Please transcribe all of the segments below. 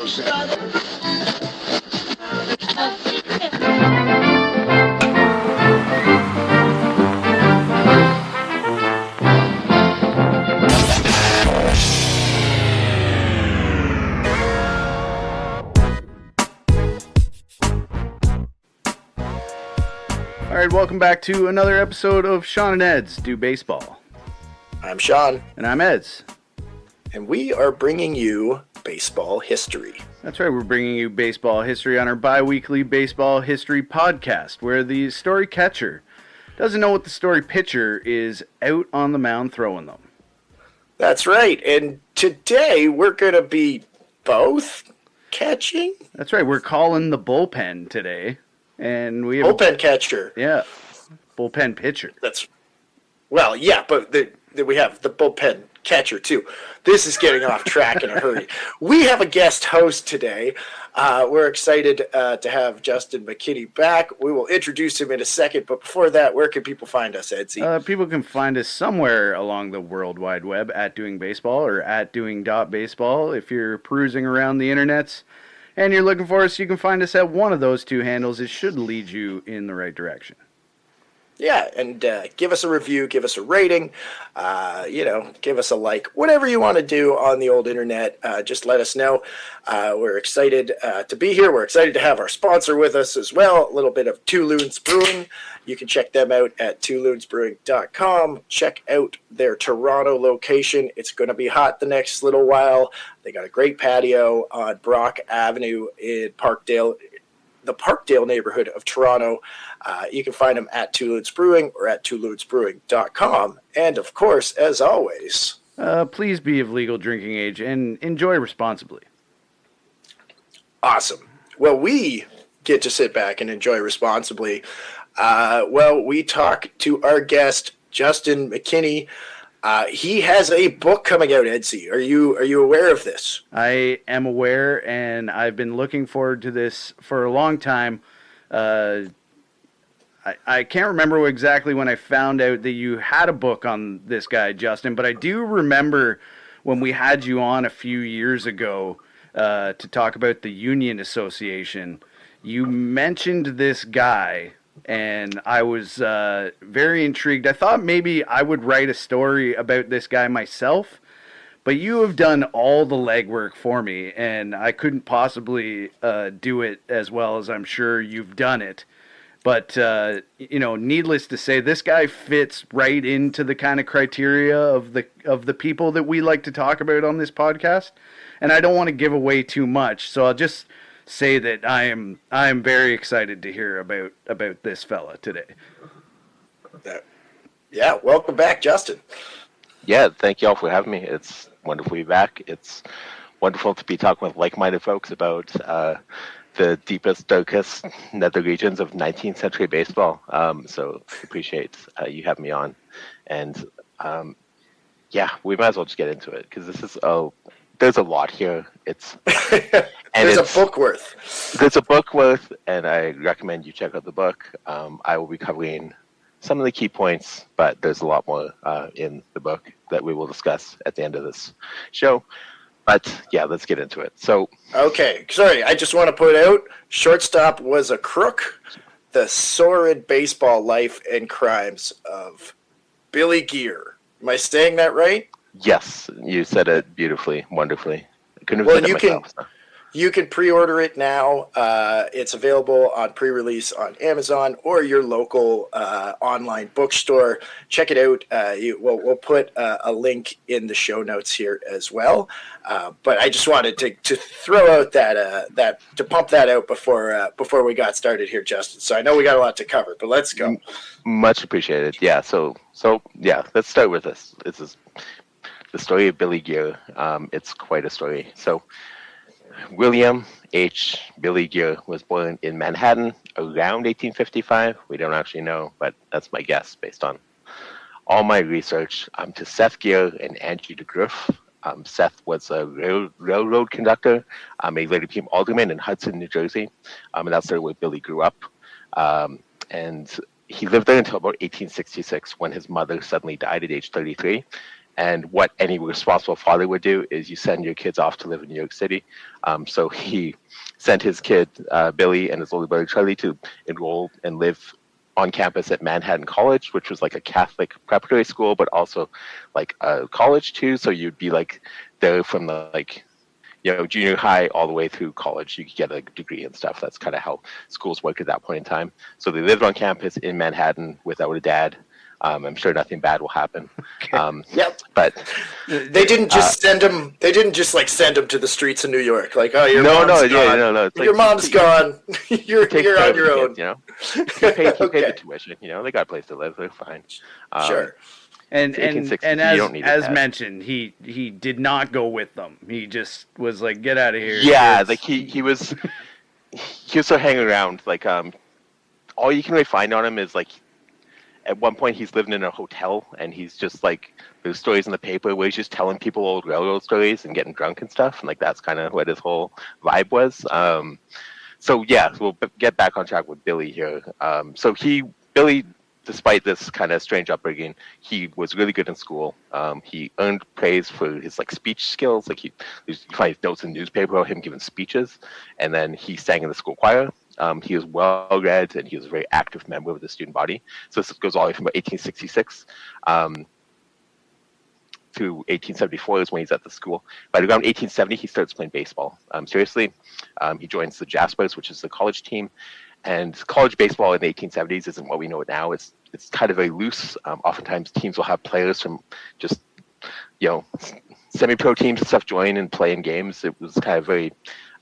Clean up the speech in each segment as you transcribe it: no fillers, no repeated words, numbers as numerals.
All right, welcome back to another episode of Sean and Ed's Do Baseball. I'm Sean. And I'm Ed's. And we are bringing you baseball history. That's right, we're bringing you baseball history on our bi-weekly baseball history podcast, where the story catcher doesn't know what the story pitcher is out on the mound throwing them. That's right, and today we're going to be both catching? That's right, we're calling the bullpen today. And we have bullpen catcher. Yeah, bullpen pitcher. But we have the bullpen catcher too. This is getting off track in a hurry. We have a guest host today. We're excited to have Justin McKinney back. We will introduce him in a second, but before that, where can people find us, Edsy? People can find us somewhere along the World Wide Web at Doing Baseball or at Doing.Baseball. If you're perusing around the internets and you're looking for us, you can find us at one of those two handles. It should lead you in the right direction. Yeah, and give us a review, give us a rating, give us a like, whatever you want to do on the old internet. Just let us know. We're excited to be here. We're excited to have our sponsor with us as well, a little bit of Two Loons Brewing. You can check them out at twoloonsbrewing.com. Check out their Toronto location. It's going to be hot the next little while. They got a great patio on Brock Avenue in Parkdale, the Parkdale neighborhood of Toronto. You can find them at Two Loons Brewing or at twoloonsbrewing.com. And of course, as always, please be of legal drinking age and enjoy responsibly. Awesome. Well, we get to sit back and enjoy responsibly. We talk to our guest, Justin McKinney. He has a book coming out, Edsy. Are you aware of this? I am aware, and I've been looking forward to this for a long time. I can't remember exactly when I found out that you had a book on this guy, Justin, but I do remember when we had you on a few years ago to talk about the Union Association. You mentioned this guy, and I was very intrigued. I thought maybe I would write a story about this guy myself, but you have done all the legwork for me, and I couldn't possibly do it as well as I'm sure you've done it. But, needless to say, this guy fits right into the kind of criteria of the people that we like to talk about on this podcast. And I don't want to give away too much, so I'll just say that I am very excited to hear about this fella today. Yeah, welcome back, Justin. Yeah, thank you all for having me. It's wonderful to be back. It's wonderful to be talking with like-minded folks about the deepest, darkest nether regions of 19th century baseball. So appreciate you having me on. And we might as well just get into it because this is there's a lot here. There's a book worth. There's a book worth, and I recommend you check out the book. I will be covering some of the key points, but there's a lot more in the book that we will discuss at the end of this show. But yeah, let's get into it. So, okay, sorry, I just want to put out, shortstop was a crook. The sordid baseball life and crimes of Billy Geer. Am I saying that right? Yes, you said it beautifully, wonderfully. I couldn't have said it myself. You can pre-order it now. It's available on pre-release on Amazon or your local online bookstore. Check it out. We'll put a link in the show notes here as well. But I just wanted to throw out that to pump that out before we got started here, Justin. So I know we got a lot to cover, but let's go. Much appreciated. Yeah. So yeah, let's start with this. This is the story of Billy Geer. It's quite a story. So William H. Billy Geer was born in Manhattan around 1855. We don't actually know, but that's my guess based on all my research. To Seth Geer and Angie DeGruff. Seth was a railroad conductor. He later became alderman in Hudson, New Jersey. And that's where Billy grew up. And he lived there until about 1866 when his mother suddenly died at age 33. And what any responsible father would do is you send your kids off to live in New York City. So he sent his kid, Billy, and his older brother, Charlie, to enroll and live on campus at Manhattan College, which was like a Catholic preparatory school, but also like a college too. So you'd be like there from the junior high all the way through college. You could get a degree and stuff. That's kind of how schools worked at that point in time. So they lived on campus in Manhattan without a dad. I'm sure nothing bad will happen. Yep. But they didn't just send him. They didn't just send him to the streets of New York. Like, oh, your mom's gone. It's like, your mom's gone. You're on your own. Kids, he paid the tuition. They got a place to live. They're fine. Sure. And as mentioned, he did not go with them. He just was like, get out of here. Yeah, like he was still hanging around. Like all you can really find on him is like, at one point he's living in a hotel and he's just like, there's stories in the paper where he's just telling people old railroad stories and getting drunk and stuff. And like, that's kind of what his whole vibe was. So yeah, we'll get back on track with Billy here. Billy, despite this kind of strange upbringing, he was really good in school. He earned praise for his like speech skills. Like you find notes in the newspaper about him giving speeches, and then he sang in the school choir. He was well read, and he was a very active member of the student body. So this goes all the way from about 1866 to 1874 is when he's at the school. By around 1870, he starts playing baseball seriously. He joins the Jaspers, which is the college team. And college baseball in the 1870s isn't what we know it now. It's kind of very loose. Oftentimes teams will have players from just, semi-pro teams and stuff join and play in games. It was kind of very,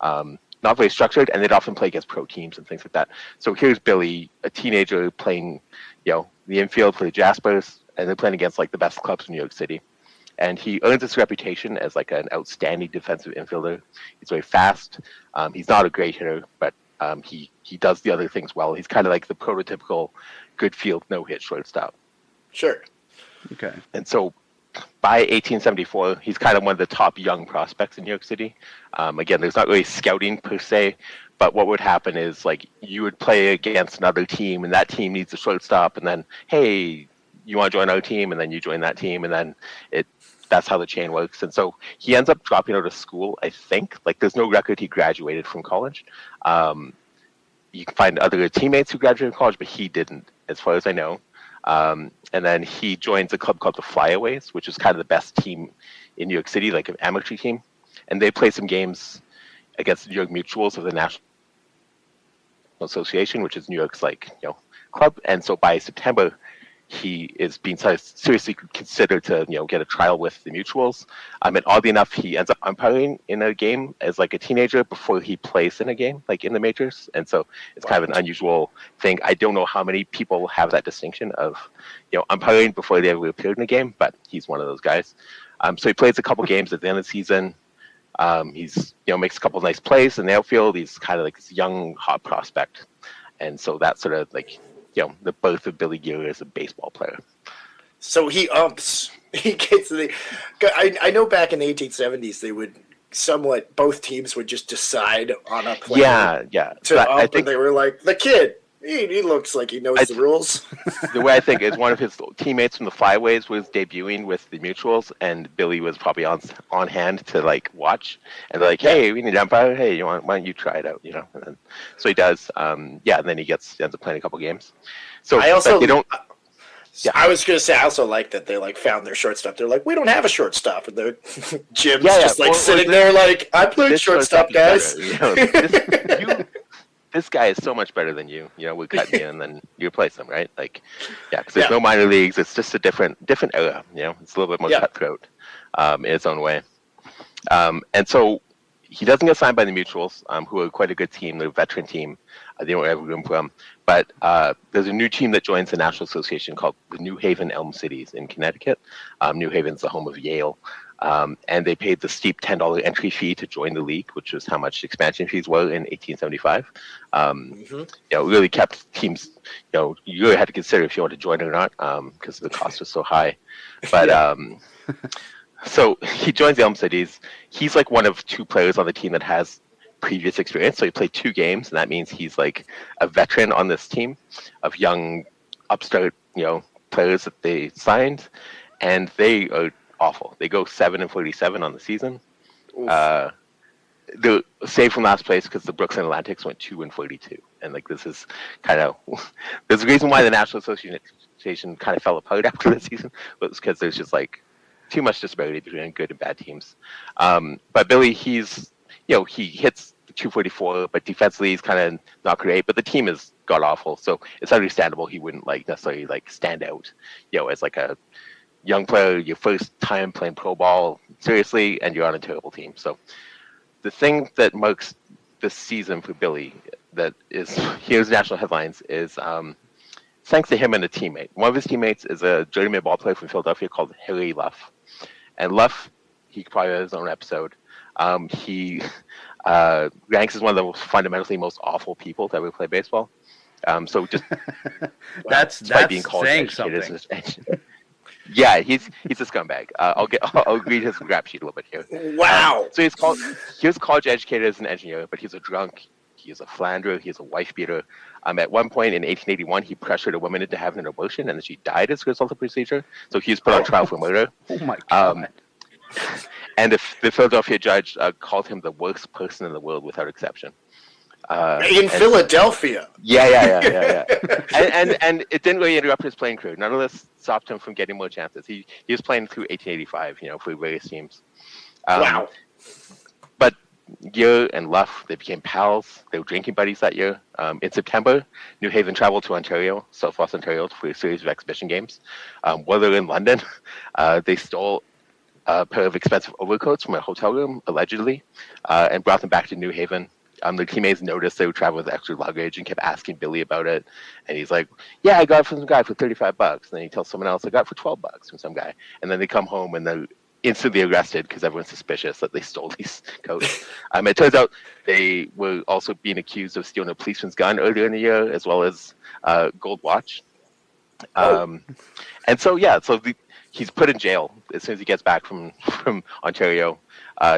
not very structured, and they'd often play against pro teams and things like that. So here's Billy, a teenager playing, the infield for the Jaspers, and they're playing against like the best clubs in New York City. And he earns this reputation as like an outstanding defensive infielder. He's very fast. He's not a great hitter, but he does the other things well. He's kind of like the prototypical good field, no hit shortstop. Sure. Okay. And so by 1874, he's kind of one of the top young prospects in New York City. Again, there's not really scouting per se, but what would happen is like you would play against another team and that team needs a shortstop, and then, hey, you want to join our team? And then you join that team, and then that's how the chain works. And so he ends up dropping out of school, I think. Like there's no record he graduated from college. You can find other teammates who graduated from college, but he didn't, as far as I know. And then he joins a club called the Flyaways, which is kind of the best team in New York City, like an amateur team. And they play some games against the New York Mutuals of the National Association, which is New York's club. And so by September, he is being seriously considered to, get a trial with the Mutuals. And oddly enough, he ends up umpiring in a game as like a teenager before he plays in a game, like in the majors. And so it's kind of an unusual thing. I don't know how many people have that distinction of, umpiring before they ever appeared in a game, but he's one of those guys. So he plays a couple games at the end of the season. He's, makes a couple of nice plays in the outfield. He's kind of like this young, hot prospect. And so that's sort of like, the birth of Billy Geer as a baseball player. So he umps. He gets I know back in the 1870s they would both teams would just decide on a player. Yeah. To ump, I think, and they were like, the kid, he looks like he knows the rules. The way I think is one of his teammates from the Flyways was debuting with the Mutuals, and Billy was probably on hand to like watch. And they're like, hey, we need an umpire. Hey, why don't you try it out? And then, so he does. And then he ends up playing a couple games. So I also they don't. Yeah. I was going to say, I also like that they found their shortstop. They're like, we don't have a shortstop, and the Jim's just sitting there like, I played shortstop, guys. This guy is so much better than you. We cut you and then you replace him, right? Because there's no minor leagues. It's just a different era. It's a little bit more cutthroat in its own way. And so he doesn't get signed by the Mutuals, who are quite a good team. They're a veteran team. They don't have room for him. But there's a new team that joins the National Association called the New Haven Elm Cities in Connecticut. New Haven's the home of Yale. And they paid the steep $10 entry fee to join the league, which was how much expansion fees were in 1875. Really kept teams, you really had to consider if you want to join it or not, because the cost was so high. But so he joins the Elm Cities. He's like one of two players on the team that has previous experience. So he played 2 games, and that means he's like a veteran on this team of young upstart, players that they signed. And they are awful. They go 7-47 on the season. Oof. They're saved from last place because the Brooklyn Atlantics went 2-42, and like this is kind of there's a reason why the National Association kind of fell apart after the season, but it's because there's just like too much disparity between good and bad teams. But Billy, he hits 244, but defensively he's kind of not great. But the team is god awful, so it's understandable he wouldn't like necessarily like stand out, as like a young player, your first time playing pro ball seriously, and you're on a terrible team. So the thing that marks this season for Billy that is here's national headlines is thanks to him and a teammate. One of his teammates is a journeyman ball player from Philadelphia called Harry Luff. And Luff, he probably has his own episode. He ranks as one of the fundamentally most awful people to ever play baseball. So just that's being saying something. Yeah, he's a scumbag. I'll read his rap sheet a little bit here. Wow. So he was college educated as an engineer, but he's a drunk. He's a philanderer. He's a wife beater. At one point in 1881, he pressured a woman into having an abortion, and then she died as a result of the procedure. So he was put on trial for murder. Oh my God. And the Philadelphia judge called him the worst person in the world without exception. Philadelphia. Yeah. and it didn't really interrupt his playing career. None of this stopped him from getting more chances. He was playing through 1885, for various teams. Wow. But Geer and Luff, they became pals. They were drinking buddies that year. In September, New Haven traveled to Ontario, Southwest Ontario, for a series of exhibition games. While they were in London, they stole a pair of expensive overcoats from a hotel room, allegedly, and brought them back to New Haven. The teammates noticed they would travel with extra luggage and kept asking Billy about it. And he's like, yeah, I got it from some guy for $35. And then he tells someone else, I got it for $12 from some guy. And then they come home and they're instantly arrested because everyone's suspicious that they stole these coats. It turns out they were also being accused of stealing a policeman's gun earlier in the year, as well as a gold watch. And so, he's put in jail as soon as he gets back from Ontario.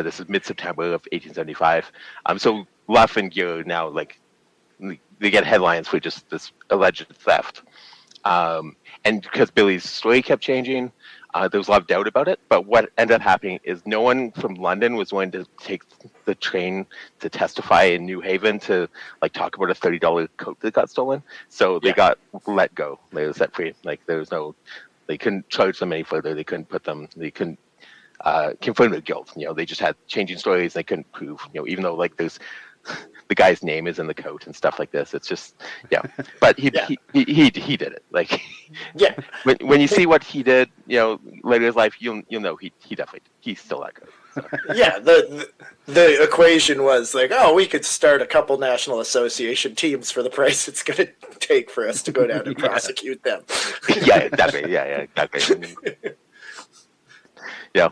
This is mid-September of 1875. So Luff and Geer now, like, they get headlines for just this alleged theft. And because Billy's story kept changing, there was a lot of doubt about it. But what ended up happening is no one from London was willing to take the train to testify in New Haven to, like, talk about a $30 coat that got stolen. So they got let go. They were set free. Like, there was no... They couldn't charge them any further. They couldn't confirm their guilt. They just had changing stories. They couldn't prove, even though like there's the guy's name is in the coat and stuff like this. It's just, but he did it. Like, when you see what he did, later in his life, you'll know he definitely, he's still that good. So. Yeah. The equation was like, we could start a couple National Association teams for the price it's going to take for us to go down and prosecute them. Yeah, exactly. Yeah, exactly. Yeah.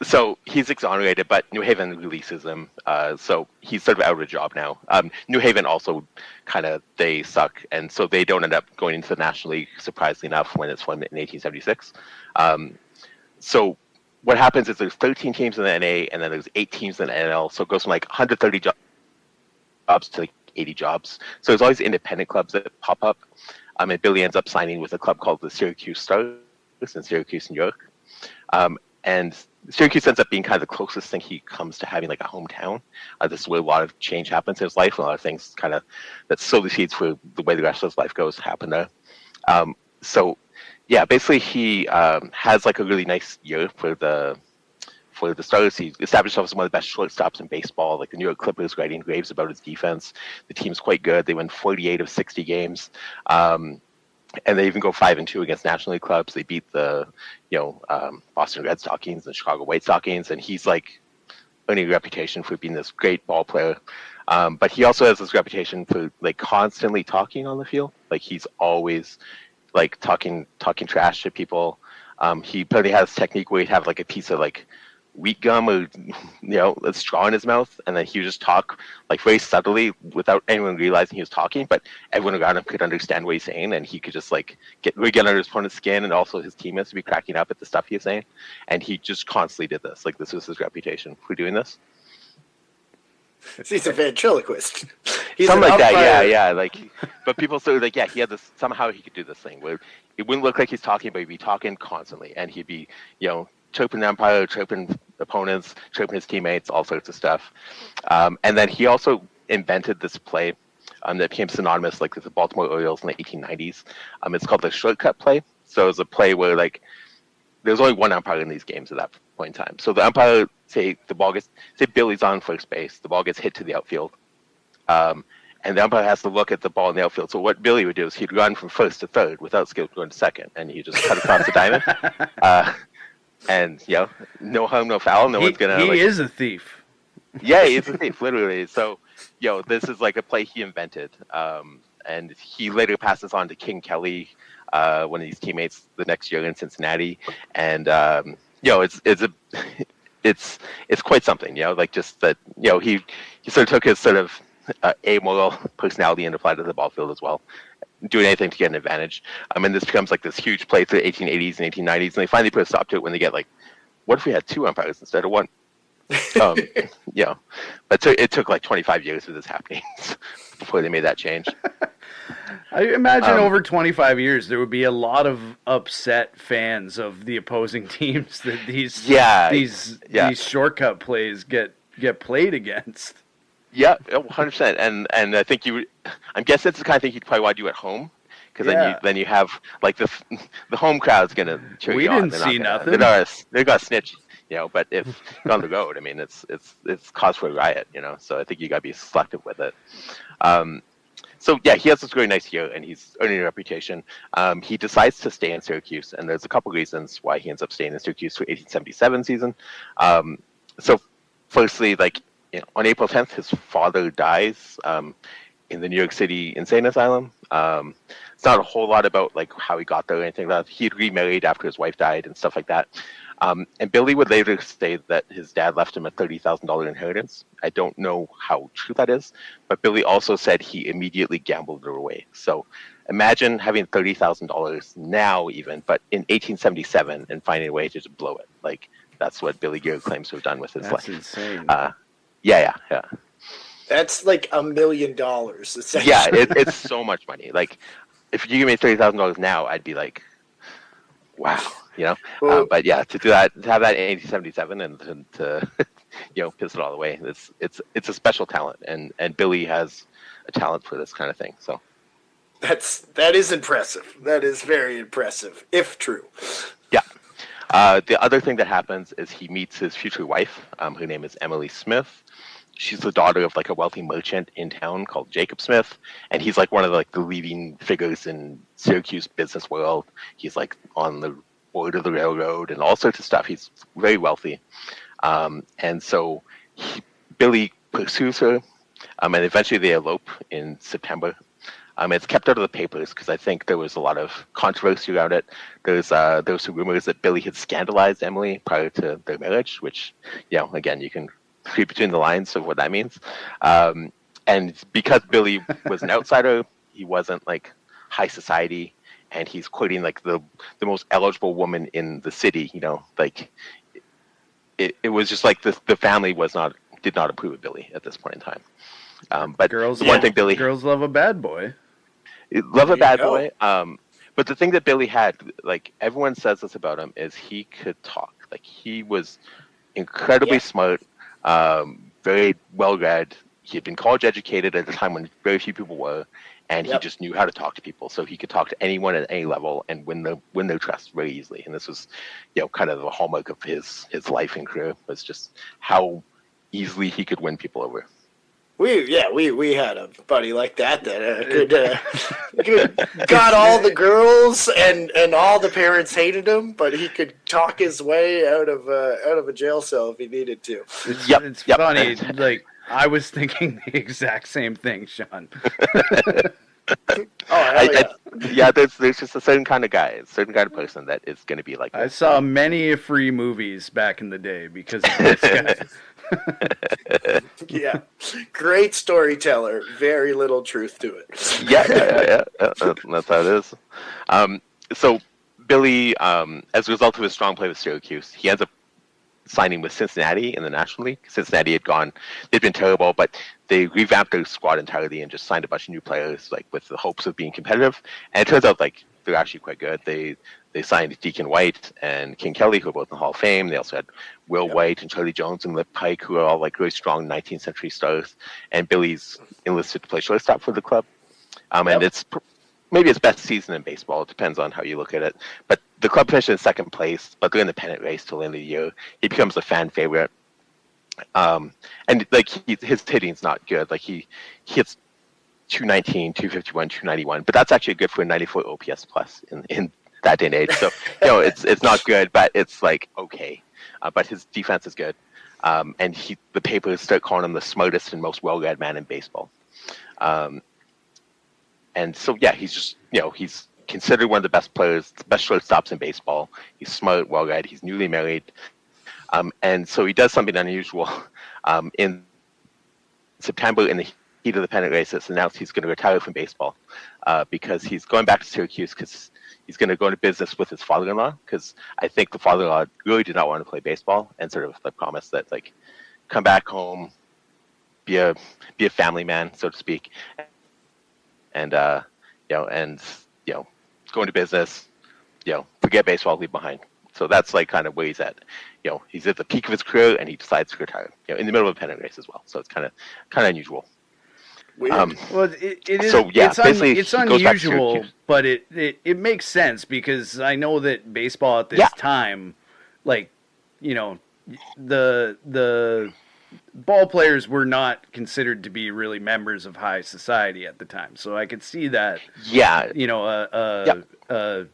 So he's exonerated, but New Haven releases him. So he's sort of out of a job now. New Haven also they suck, and so they don't end up going into the National League, surprisingly enough, when it's formed in 1876. So what happens is there's 13 teams in the NA, and then there's 8 teams in the NL. So it goes from like 130 jobs to like 80 jobs. So there's always independent clubs that pop up. And Billy ends up signing with a club called the Syracuse Stars in Syracuse, New York. And Syracuse ends up being kind of the closest thing he comes to having like a hometown. This is where a lot of change happens in his life. A lot of things that sow the seeds for the way the rest of his life goes happen there. Basically he has like a really nice year for the Stars. He established himself as one of the best shortstops in baseball. Like the New York Clippers writing raves about his defense. The team's quite good. They win 48 of 60 games. And they even go 5-2 against National League clubs. They beat the, Boston Red Stockings and Chicago White Stockings, and he's like earning a reputation for being this great ball player. But he also has this reputation for like constantly talking on the field. Like he's always like talking trash to people. He probably has a technique where he'd have like a piece of like wheat gum or a straw in his mouth, and then he would just talk like very subtly without anyone realizing he was talking, but everyone around him could understand what he's saying, and he could just like get under his opponent's skin, and also his teammates would be cracking up at the stuff he was saying, and he just constantly did this. Like this was his reputation for doing this. He's a ventriloquist. He's something an like that. umpire. Yeah. Like, but people sort of like, yeah, he had this, somehow he could do this thing where it wouldn't look like he's talking, but he'd be talking constantly, and he'd be, chirping the umpire, chirping opponents, chirping his teammates, all sorts of stuff. And then he also invented this play that became synonymous like with the Baltimore Orioles in the 1890s. It's called the shortcut play. So it's a play where like there's only one umpire in these games at that point in time. So the umpire, say Billy's on first base, the ball gets hit to the outfield, and the umpire has to look at the ball in the outfield. So what Billy would do is he'd run from first to third without skill going to second, and he just cut across the diamond. And no harm, no foul. No one's gonna. He is a thief. Yeah, he's a thief, literally. So, this is like a play he invented, and he later passes on to King Kelly, one of his teammates, the next year in Cincinnati, and it's quite something. Like just that. He sort of took his sort of amoral personality and applied it to the ball field as well, doing anything to get an advantage. And this becomes like this huge play through the 1880s and 1890s, and they finally put a stop to it when they get like, what if we had two umpires instead of one? But it took like 25 years for this happening before they made that change. I imagine over 25 years there would be a lot of upset fans of the opposing teams that these shortcut plays get played against. Yeah, 100%. And I think I'm guessing that's the kind of thing you'd probably want to do at home, because then you have like the home crowd's gonna cheer you on. We didn't see nothing. They're gonna snitch. But if you're on the road, I mean, it's cause for a riot, So I think you got to be selective with it. So yeah, he has this really nice year, and he's earning a reputation. He decides to stay in Syracuse, and there's a couple reasons why he ends up staying in Syracuse for 1877 season. So firstly, like on April 10th, his father dies in the New York City insane asylum. It's not a whole lot about like how he got there or anything like that. He'd remarried after his wife died and stuff like that. And Billy would later say that his dad left him a $30,000 inheritance. I don't know how true that is, but Billy also said he immediately gambled it away. So imagine having $30,000 now even, but in 1877 and finding a way to just blow it. Like that's what Billy Geer claims to have done with his life. That's insane. Yeah. That's like $1 million. Essentially. Yeah, it's so much money. Like if you give me $30,000 now, I'd be like, wow. Well, but yeah, to do that, to have that in 1877 and to piss it all away, it's a special talent, and Billy has a talent for this kind of thing. So that is impressive. That is very impressive, if true. Yeah. The other thing that happens is he meets his future wife. Her name is Emily Smith. She's the daughter of like a wealthy merchant in town called Jacob Smith, and he's like one of the leading figures in Syracuse business world. He's like on the board of the railroad and all sorts of stuff. He's very wealthy, and so Billy pursues her, and eventually they elope in September. It's kept out of the papers because I think there was a lot of controversy around it. There was some rumors that Billy had scandalized Emily prior to their marriage, which again you can read between the lines of what that means. And because Billy was an outsider, he wasn't like high society, and he's courting like the most eligible woman in the city. Like it was just like the family did not approve of Billy at this point in time. But girls love a bad boy. Love a bad boy. But the thing that Billy had, like everyone says this about him, is he could talk. Like he was incredibly smart. Very well read. He had been college educated at a time when very few people were, and he just knew how to talk to people. So he could talk to anyone at any level and win their trust very easily. And this was, kind of the hallmark of his life and career, was just how easily he could win people over. We had a buddy like that got all the girls and all the parents hated him, but he could talk his way out of a jail cell if he needed to. It's funny. Like I was thinking the exact same thing, Sean. There's just a certain kind of guy, a certain kind of person that is going to be like that. I saw many free movies back in the day because of this guy. Yeah, great storyteller. Very little truth to it. Yeah. That's how it is. So Billy, as a result of his strong play with Syracuse, he ends up signing with Cincinnati in the National League. Cincinnati had gone; they'd been terrible, but they revamped their squad entirely and just signed a bunch of new players, like with the hopes of being competitive. And it turns out like they're actually quite good. They signed Deacon White and King Kelly, who are both in the Hall of Fame. They also had Will White and Charlie Jones and Lip Pike, who are all like really strong 19th century stars. And Billy's enlisted to play shortstop for the club. And it's maybe his best season in baseball. It depends on how you look at it. But the club finished in second place, but they're in the pennant race till the end of the year. He becomes a fan favorite. And like his hitting's not good. Like he hits 219, 251, 291, but that's actually good for a 94 OPS plus in that day and age. So it's not good, but it's like okay. But his defense is good. And the papers start calling him the smartest and most well-read man in baseball. And so, yeah, he's just, he's considered one of the best players, best shortstops in baseball. He's smart, well-read. He's newly married. And so he does something unusual. In September, in the heat of the pennant race, it's announced he's going to retire from baseball because he's going back to Syracuse because he's going to go into business with his father-in-law because I think the father-in-law really did not want to play baseball and sort of like promised that, like, come back home, be a family man, so to speak. And go into business, forget baseball, leave behind. So that's like kind of where he's at. He's at the peak of his career, and he decides to retire. In the middle of a pennant race as well. So it's kind of unusual. Weird. Well, it is. So yeah, it's unusual, but it makes sense because I know that baseball at this time, like, the ball players were not considered to be really members of high society at the time. So I could see that. Yeah. A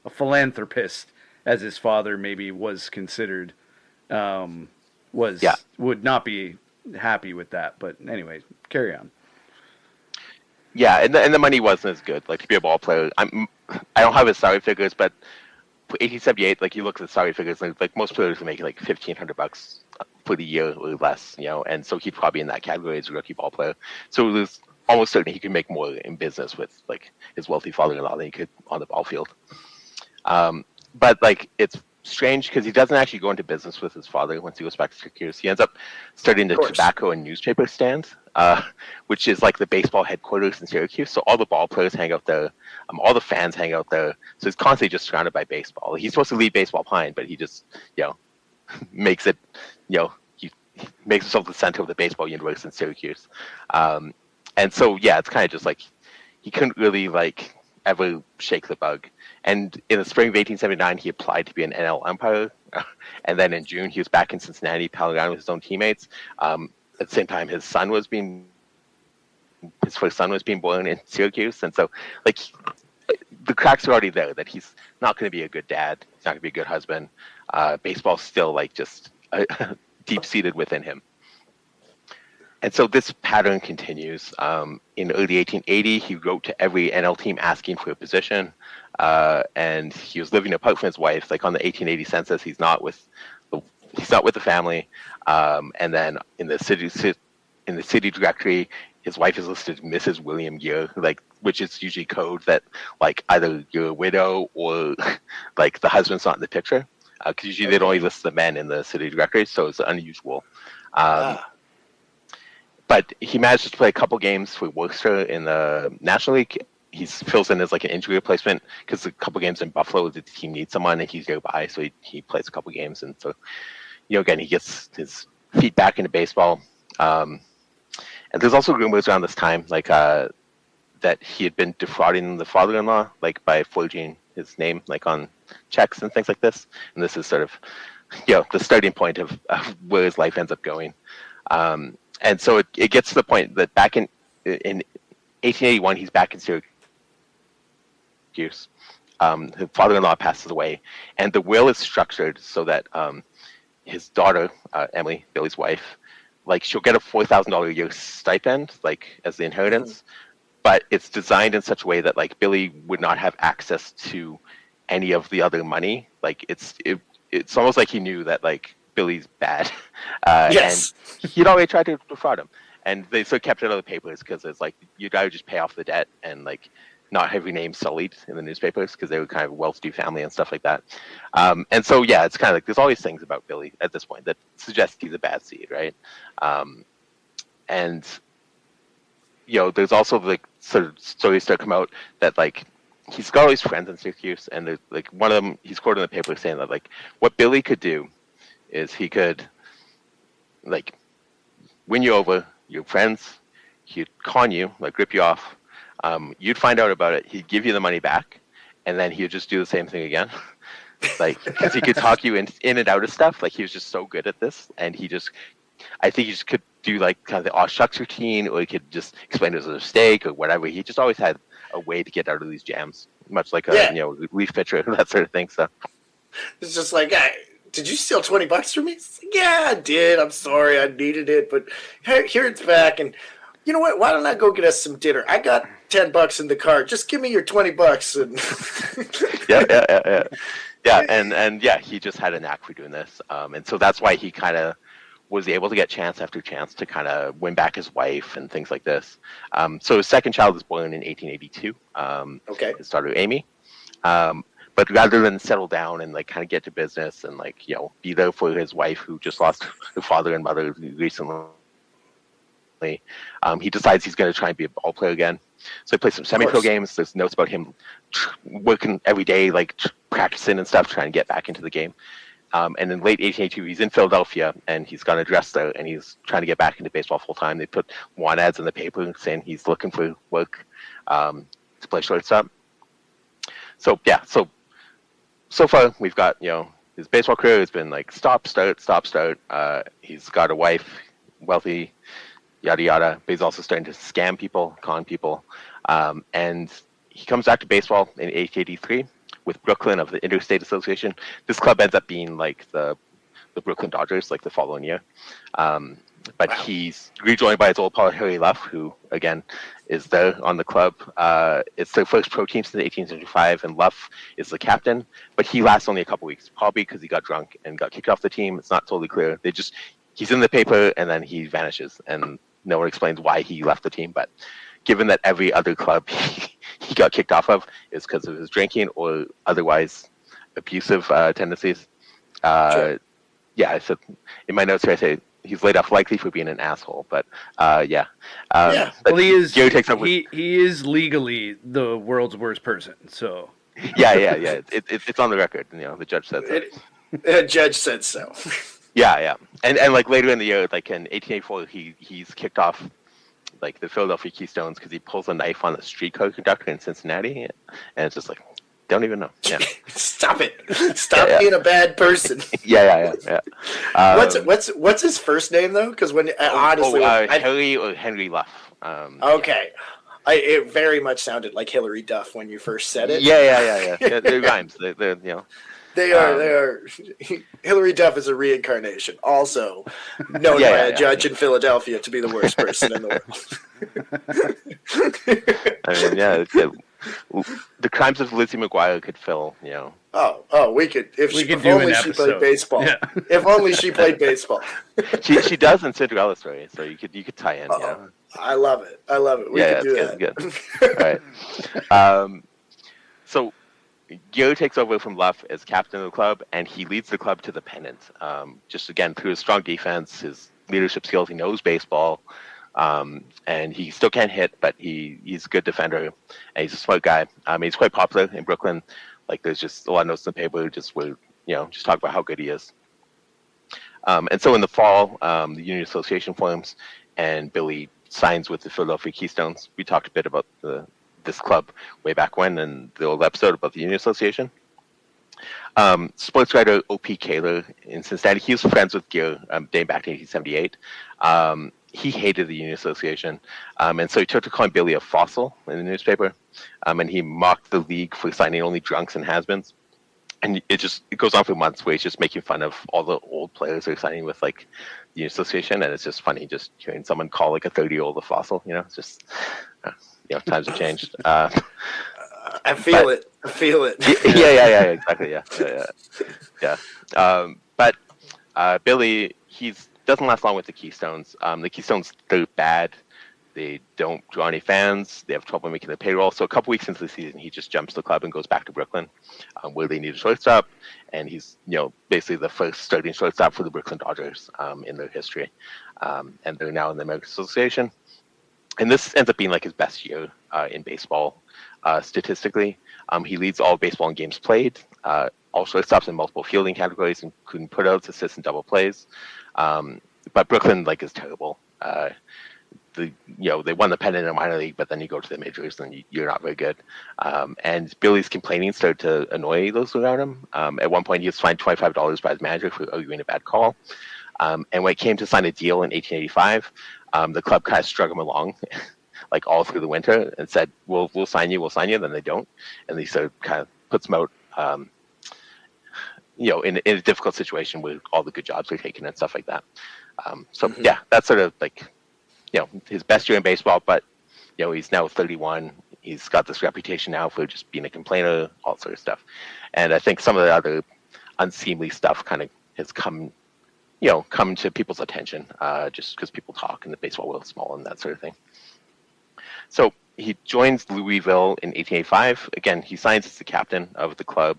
philanthropist, as his father maybe was considered, would not be happy with that. But anyway, carry on. Yeah, and the money wasn't as good. Like, to be a ball player, I don't have his salary figures, but for 1878, like, you look at the salary figures, like most players are making like $1,500 for the year or less, and so he'd probably in that category as a rookie ball player. So it was almost certain he could make more in business with like his wealthy father-in-law than he could on the ball field. But like it's strange because he doesn't actually go into business with his father once he goes back to Syracuse. He ends up starting the tobacco and newspaper stand, which is like the baseball headquarters in Syracuse. So all the ball players hang out there, all the fans hang out there. So he's constantly just surrounded by baseball. He's supposed to leave baseball behind, but he just makes it, he makes himself the center of the baseball universe in Syracuse. And so yeah, it's kind of just like he couldn't really like ever shake the bug. And in the spring of 1879, he applied to be an NL umpire. And then in June, he was back in Cincinnati, palling around with his own teammates. At the same time, his first son was being born in Syracuse. And so, like, the cracks are already there that he's not going to be a good dad. He's not going to be a good husband. Baseball's still, like, just deep-seated within him. And so this pattern continues. In early 1880, he wrote to every NL team asking for a position, and he was living apart from his wife. Like on the 1880 census, he's not with the family. And then in the city directory, his wife is listed Mrs. William Geer, like, which is usually code that like either you're a widow or like the husband's not in the picture, because usually they'd only list the men in the city directory, so it's unusual. But he managed to play a couple games for Worcester in the National League. He fills in as like an injury replacement because a couple games in Buffalo, the team needs someone and he's nearby, so he plays a couple games. And so, again, he gets his feet back into baseball. And there's also rumors around this time, like that he had been defrauding the father-in-law, like by forging his name, like on checks and things like this. And this is sort of, the starting point of where his life ends up going. And so it gets to the point that back in 1881, he's back in Syracuse. His father-in-law passes away, and the will is structured so that his daughter, Emily, Billy's wife, like she'll get a $4,000 a year stipend, like as the inheritance, but it's designed in such a way that like Billy would not have access to any of the other money. Like it's almost like he knew that like Billy's bad, Yes. and he'd already tried to defraud him, and they sort of kept it out of the papers because it's like you gotta just pay off the debt, and like not have your name sullied in the newspapers because they were kind of a well-to-do family and stuff like that. And so, yeah, it's kind of like there's all these things about Billy at this point that suggest he's a bad seed, right? And, there's also like sort of stories that come out that like he's got all these friends in Syracuse, and there's like one of them, he's quoted in the paper saying that like what Billy could do is he could like win you over, your friends, he'd con you, like rip you off. You'd find out about it. He'd give you the money back, and then he'd just do the same thing again. Like, because he could talk you in and out of stuff. Like, he was just so good at this, and I think he just could do like kind of the aw shucks routine, or he could just explain it as a mistake or whatever. He just always had a way to get out of these jams, much like a relief pitcher, that sort of thing. So it's just like, hey, did you steal $20 from me? It's like, yeah, I did. I'm sorry, I needed it, but here it's back. And you know what? Why don't I go get us some dinner? I got $10 in the car. Just give me your $20 and yeah, and yeah, he just had a knack for doing this, and so that's why he kind of was able to get chance after chance to kind of win back his wife and things like this. So his second child was born in 1882. His daughter Amy. But rather than settle down and like kind of get to business and like be there for his wife who just lost her father and mother recently, he decides he's going to try and be a ball player again. So he plays some semi-pro games. There's notes about him working every day, like practicing and stuff, trying to get back into the game. And in late 1882, he's in Philadelphia, and he's got a dress there, and he's trying to get back into baseball full time. They put want ads in the paper saying he's looking for work to play shortstop. So yeah, so far we've got his baseball career has been like stop start. He's got a wife, wealthy, yada yada, but he's also starting to scam people, con people, and he comes back to baseball in 1883 with Brooklyn of the Interstate Association. This club ends up being like the Brooklyn Dodgers like the following year, but he's rejoined by his old pal Harry Luff, who again is there on the club. It's their first pro team since 1875, and Luff is the captain, but he lasts only a couple weeks, probably because he got drunk and got kicked off the team. It's not totally clear. He's in the paper and then he vanishes, and no one explains why he left the team. But given that every other club he got kicked off of is because of his drinking or otherwise abusive tendencies, Sure. Yeah, I said in my notes here, I say he's laid off likely for being an asshole, but yeah. Well, he is. Geer takes over. He is legally the world's worst person. So. Yeah. It's on the record. The judge said so. The judge said so. Yeah, and like later in the year, like in 1884, he's kicked off like the Philadelphia Keystones because he pulls a knife on the streetcar conductor in Cincinnati, and it's just like, don't even know. Yeah. Stop it! Stop being a bad person. Yeah. What's his first name though? Because when honestly, Harry or Henry Luff. Okay. It very much sounded like Hillary Duff when you first said it. Yeah. It rhymes. They are. Hillary Duff is a reincarnation, also known by a judge in Philadelphia to be the worst person in the world. I mean, the crimes of Lizzie McGuire could fill, Oh, we could if only she played baseball. Yeah. If only she played baseball. She does in Cinderella story, so you could tie in. I love it. We could do that. Good. All right. So Geer takes over from Luff as captain of the club, and he leads the club to the pennant. Just again through his strong defense, his leadership skills. He knows baseball, and he still can't hit, but he's a good defender, and he's a smart guy. He's quite popular in Brooklyn. Like there's just a lot of notes in the paper, just talk about how good he is. And so in the fall, the Union Association forms, and Billy signs with the Philadelphia Keystones. We talked a bit about this club way back when in the old episode about the Union Association. Sports writer O.P. Kaler in Cincinnati, he was friends with Geer dating back to 1878. He hated the Union Association, and so he took to calling Billy a fossil in the newspaper, and he mocked the league for signing only drunks and has-beens. And it goes on for months where he's just making fun of all the old players who are signing with like the Union Association, and it's just funny just hearing someone call like a 30-year-old a fossil. It's just times have changed. I feel it. Yeah, exactly. Yeah. But Billy, he doesn't last long with the Keystones. The Keystones, they're bad. They don't draw any fans. They have trouble making the payroll. So a couple weeks into the season, he just jumps the club and goes back to Brooklyn, where they need a shortstop. And he's, basically the first starting shortstop for the Brooklyn Dodgers in their history. And they're now in the American Association. And this ends up being like his best year in baseball statistically. He leads all baseball in games played, all shortstops in multiple fielding categories, including putouts, assists, and double plays. But Brooklyn is terrible. They won the pennant in the minor league, but then you go to the majors and you're not very good. And Billy's complaining started to annoy those around him. At one point, he was fined $25 by his manager for arguing a bad call. And when it came to sign a deal in 1885, the club kind of strung him along, all through the winter, and said, "We'll sign you, we'll sign you." Then they don't, and they sort of kind of puts him out, in a difficult situation where all the good jobs are taken and stuff like that. That's sort of his best year in baseball, but he's now 31. He's got this reputation now for just being a complainer, all sort of stuff. And I think some of the other unseemly stuff kind of has come to people's attention, just because people talk and the baseball world's small and that sort of thing. So he joins Louisville in 1885. Again, he signs as the captain of the club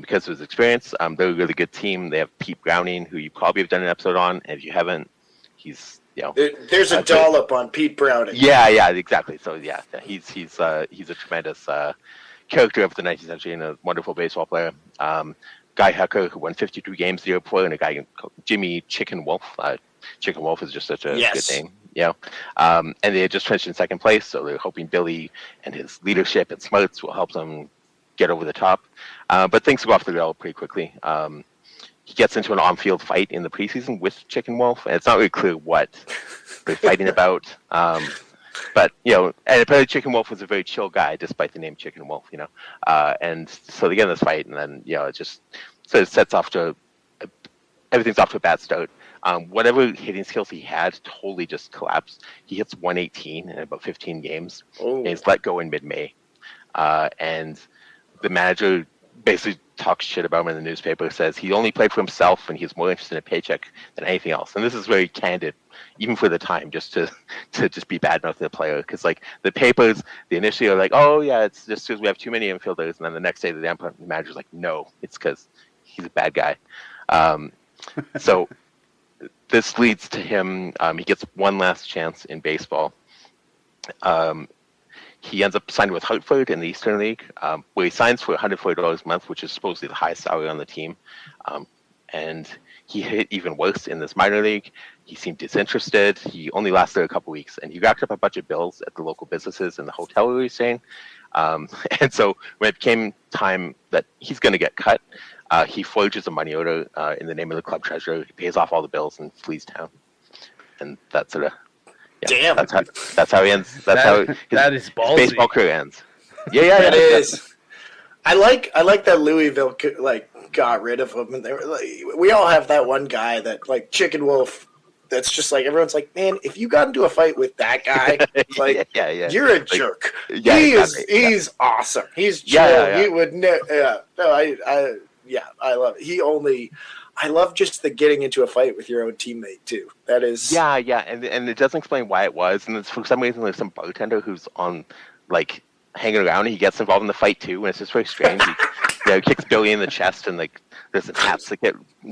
because of his experience. They're a really good team. They have Pete Browning, who you probably have done an episode on, and if you haven't, he's there's a dollop on Pete Browning. Yeah, exactly. So he's a tremendous character of the 19th century and a wonderful baseball player. Guy Hecker, who won 52 games the year before, and a guy Jimmy Chicken Wolf. Chicken Wolf is just such a good name. And they had just finished in second place, so they're hoping Billy and his leadership and smarts will help them get over the top. But things go off the rail pretty quickly. He gets into an on-field fight in the preseason with Chicken Wolf, and it's not really clear what they're fighting about. But and apparently Chicken Wolf was a very chill guy, despite the name Chicken Wolf. And so they get in this fight, and then it just sort of sets off to everything's off to a bad start. Whatever hitting skills he had totally just collapsed. He hits 118 in about 15 games, and he's let go in mid-May. And the manager basically talks shit about him in the newspaper, says he only played for himself and he's more interested in a paycheck than anything else. And this is very candid, even for the time, just to just be bad enough to the player. Because the papers, they initially are like, oh yeah, it's just because we have too many infielders, and then the next day the manager's like, no, it's because he's a bad guy. So this leads to him, he gets one last chance in baseball. He ends up signing with Hartford in the Eastern League, where he signs for $140 a month, which is supposedly the highest salary on the team. And he hit even worse in this minor league. He seemed disinterested. He only lasted a couple weeks, and he racked up a bunch of bills at the local businesses and the hotel where he was staying. And so when it became time that he's going to get cut, he forges a money order in the name of the club treasurer. He pays off all the bills and flees town. And that's sort of... Damn. That's how he ends. How his baseball career ends. Yeah, it is. I like that Louisville got rid of him, and they were we all have that one guy that Chicken Wolf. That's just everyone's like, man, if you got into a fight with that guy, you're a jerk. He's awesome. He's chill. He would I love it. I love just the getting into a fight with your own teammate too. That is and it doesn't explain why it was, and it's for some reason there's some bartender who's on hanging around, and he gets involved in the fight too, and it's just very strange. He kicks Billy in the chest, and there's some hats that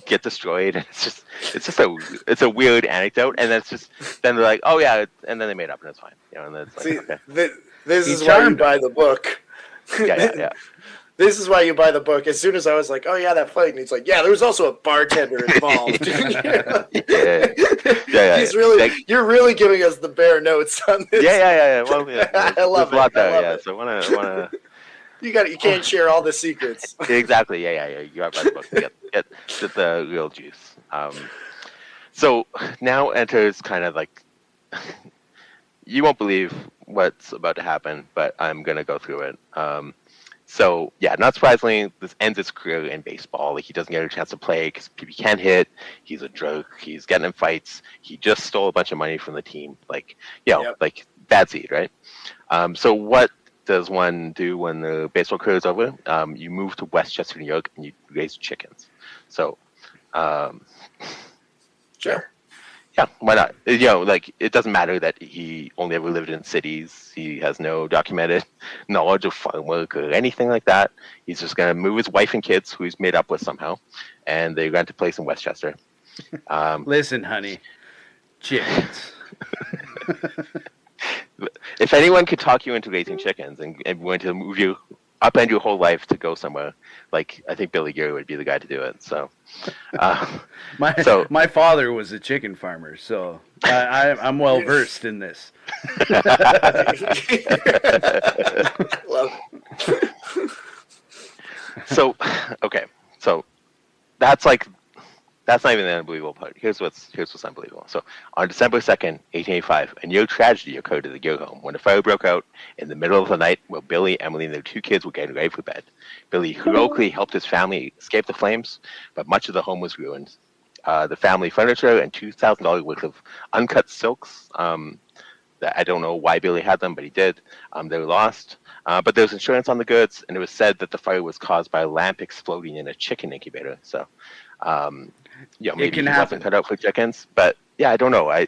get destroyed, and it's a weird anecdote, and then they're like, oh yeah, and then they made up and it's fine, and then it's okay. This is why you buy the book. Yeah. This is why you buy the book. As soon as I was like, oh, yeah, that fight. And he's like, yeah, there was also a bartender involved. You're really giving us the bare notes on this. Yeah. Well, I love it. So I want to... You can't share all the secrets. Exactly. Yeah. You got to buy the book to get the real juice. So now enters kind of you won't believe what's about to happen, but I'm going to go through it. So, not surprisingly, this ends his career in baseball. He doesn't get a chance to play because he can't hit. He's a jerk. He's getting in fights. He just stole a bunch of money from the team. Bad seed, right? So what does one do when the baseball career is over? You move to Westchester, New York, and you raise chickens. So, sure. Yeah, why not? Like it doesn't matter that he only ever lived in cities. He has no documented knowledge of farm work or anything like that. He's just gonna move his wife and kids, who he's made up with somehow, and they rent a place in Westchester. Listen, honey, chickens. If anyone could talk you into raising chickens and going to move you upend your whole life to go somewhere, like I think Billy Geer would be the guy to do it. So, my father was a chicken farmer, so I'm well versed in this. So, okay, so that's like. That's not even the unbelievable part. Here's what's unbelievable. So, on December 2nd, 1885, a new tragedy occurred at the Geer home when a fire broke out in the middle of the night while Billy, Emily, and their 2 kids were getting ready for bed. Billy heroically helped his family escape the flames, but much of the home was ruined. The family furniture and $2,000 worth of uncut silks, that I don't know why Billy had them, but he did, they were lost. But there was insurance on the goods, and it was said that the fire was caused by a lamp exploding in a chicken incubator. So, maybe he wasn't cut out for chickens, but yeah, I don't know. I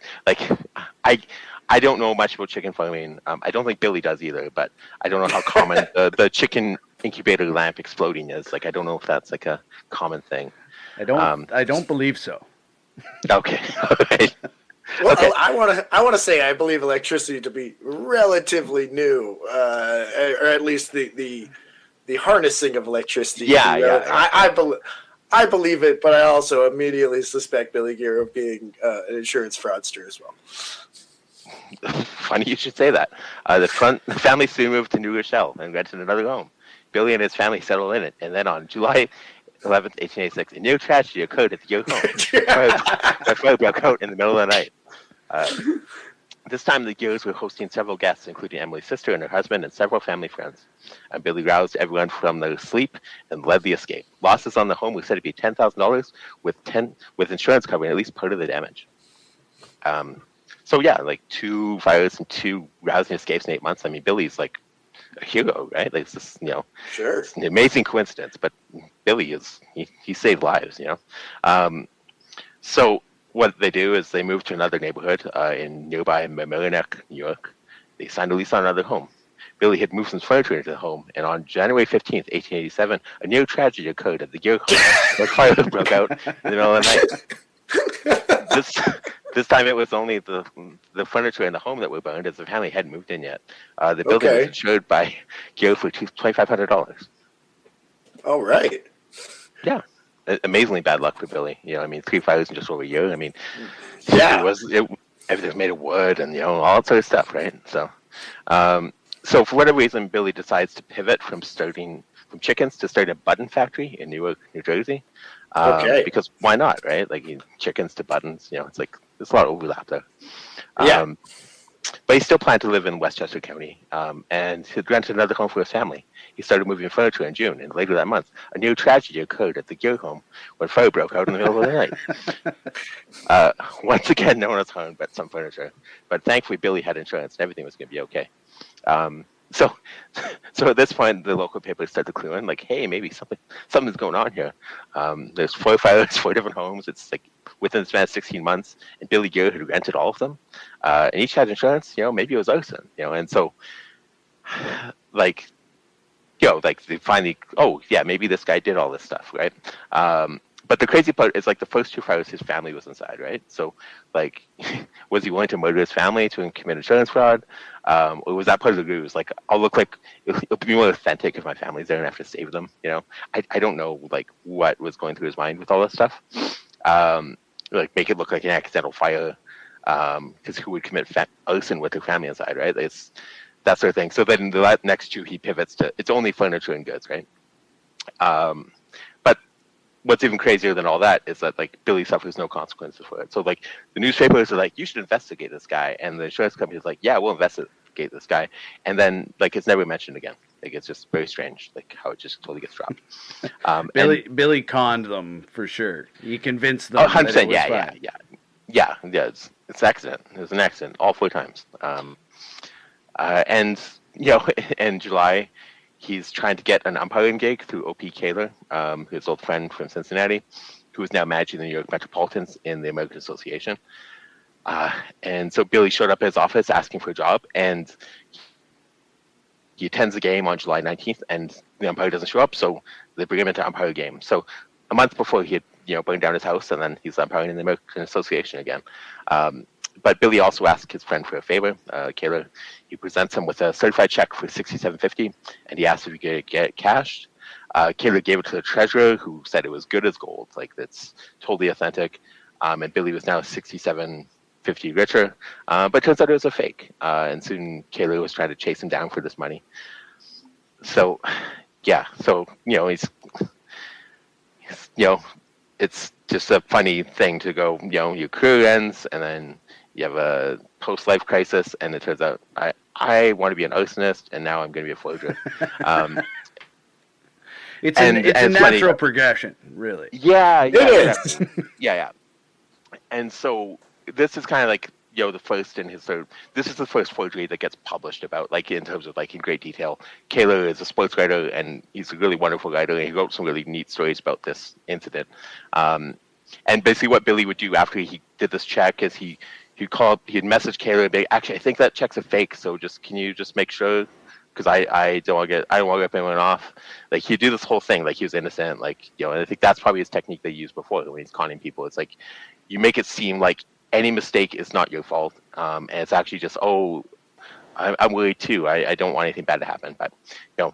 don't know much about chicken farming. I don't think Billy does either, but I don't know how common the chicken incubator lamp exploding is. Like, I don't know if that's like a common thing. I don't believe so. Okay. Right. Well, okay. I want to say I believe electricity to be relatively new, or at least the harnessing of electricity. Yeah. I believe it, but I also immediately suspect Billy Geer of being an insurance fraudster as well. Funny you should say that. The family soon moved to New Rochelle and rented another home. Billy and his family settled in it, and then on July 11th, 1886, a new tragedy occurred at the Geer home. The fire broke out in the middle of the night. This time, the Geers were hosting several guests, including Emily's sister and her husband and several family friends. Billy roused everyone from their sleep and led the escape. Losses on the home were said to be $10,000, with insurance covering at least part of the damage. So yeah, like 2 fires and 2 rousing escapes in 8 months. I mean, Billy's like a hero, right? Like, it's just, Sure, it's an amazing coincidence. But Billy he saved lives, So what they do is they move to another neighborhood in nearby Mamaroneck, New York. They signed a lease on another home. Billy had moved some furniture into the home, and on January 15th, 1887, a new tragedy occurred at the Geer home, where fire broke out in the middle of the night. This time it was only the furniture in the home that were burned, as the family hadn't moved in yet. The building was insured by Geer for $2,500. All right. Yeah. Amazingly bad luck for Billy. 3 fires in just over a year. I mean, yeah, everything was made of wood and all that sort of stuff, right? So, so for whatever reason, Billy decides to pivot from chickens to starting a button factory in Newark, New Jersey. Because why not, right? Like, chickens to buttons. It's like there's a lot of overlap there. Yeah. But he still planned to live in Westchester County, and he'd rented another home for his family. He started moving furniture in June, and later that month, a new tragedy occurred at the Geer home when fire broke out in the middle of the night. Once again, no one was harmed but some furniture. But thankfully, Billy had insurance, and everything was going to be okay. So at this point, the local papers start to clue in, like, hey, maybe something's going on here. There's 4 fires, 4 different homes. It's like within the span of 16 months, and Billy Geer had rented all of them, and each had insurance. Maybe it was arson. And so, like they finally, maybe this guy did all this stuff, right? But the crazy part is, like, the first 2 fires, his family was inside, right? So, like, was he willing to murder his family to commit insurance fraud? Or was that part of the ruse? Like, I'll look like, it'll be more authentic if my family's there and I have to save them, I don't know, like, what was going through his mind with all this stuff. Like, make it look like an accidental fire, because who would commit arson with their family inside, right? It's that sort of thing. So then the next 2, he pivots to, it's only furniture and goods, right? But what's even crazier than all that is that, like, Billy suffers no consequences for it. So, like, the newspapers are like, you should investigate this guy, and the insurance company is like, yeah, we'll investigate this guy, and then, like, it's never mentioned again. Like, it's just very strange, like, how it just totally gets dropped. Billy conned them for sure. He convinced them. 100%. That it was fine. Yeah. It's an accident. It was an accident all 4 times. And in July, he's trying to get an umpiring gig through O.P. Kaler, his old friend from Cincinnati, who is now managing the New York Metropolitans in the American Association. And so Billy showed up at his office asking for a job, and he attends the game on July 19th, and the umpire doesn't show up, so they bring him into umpire the game. So a month before, he had burned down his house, and then he's umpiring in the American Association again. But Billy also asked his friend for a favor, Kayla. He presents him with a certified check for $67.50, and he asked if he could get it cashed. Kayla gave it to the treasurer, who said it was good as gold, like that's totally authentic. And Billy was now $67.50 richer, but it turns out it was a fake. And soon Kayla was trying to chase him down for this money. So, yeah, he's it's just a funny thing to go, your career ends, and then you have a post-life crisis, and it turns out I want to be an arsonist, and now I'm going to be a forger. It's a natural progression, really. Yeah. It is. Yeah. And so this is kind of like, the first in his this is the first forgery that gets published about, like, in terms of, like, in great detail. Kaler is a sports writer, and he's a really wonderful writer, and he wrote some really neat stories about this incident. And basically what Billy would do after he did this check is he'd message Kaler and be, actually, I think that check's a fake, so can you just make sure? Because I don't want to rip anyone off. Like, he'd do this whole thing like he was innocent, like, and I think that's probably his technique they used before when he's conning people. It's like, you make it seem like any mistake is not your fault, and it's actually just, I'm worried too. I don't want anything bad to happen. But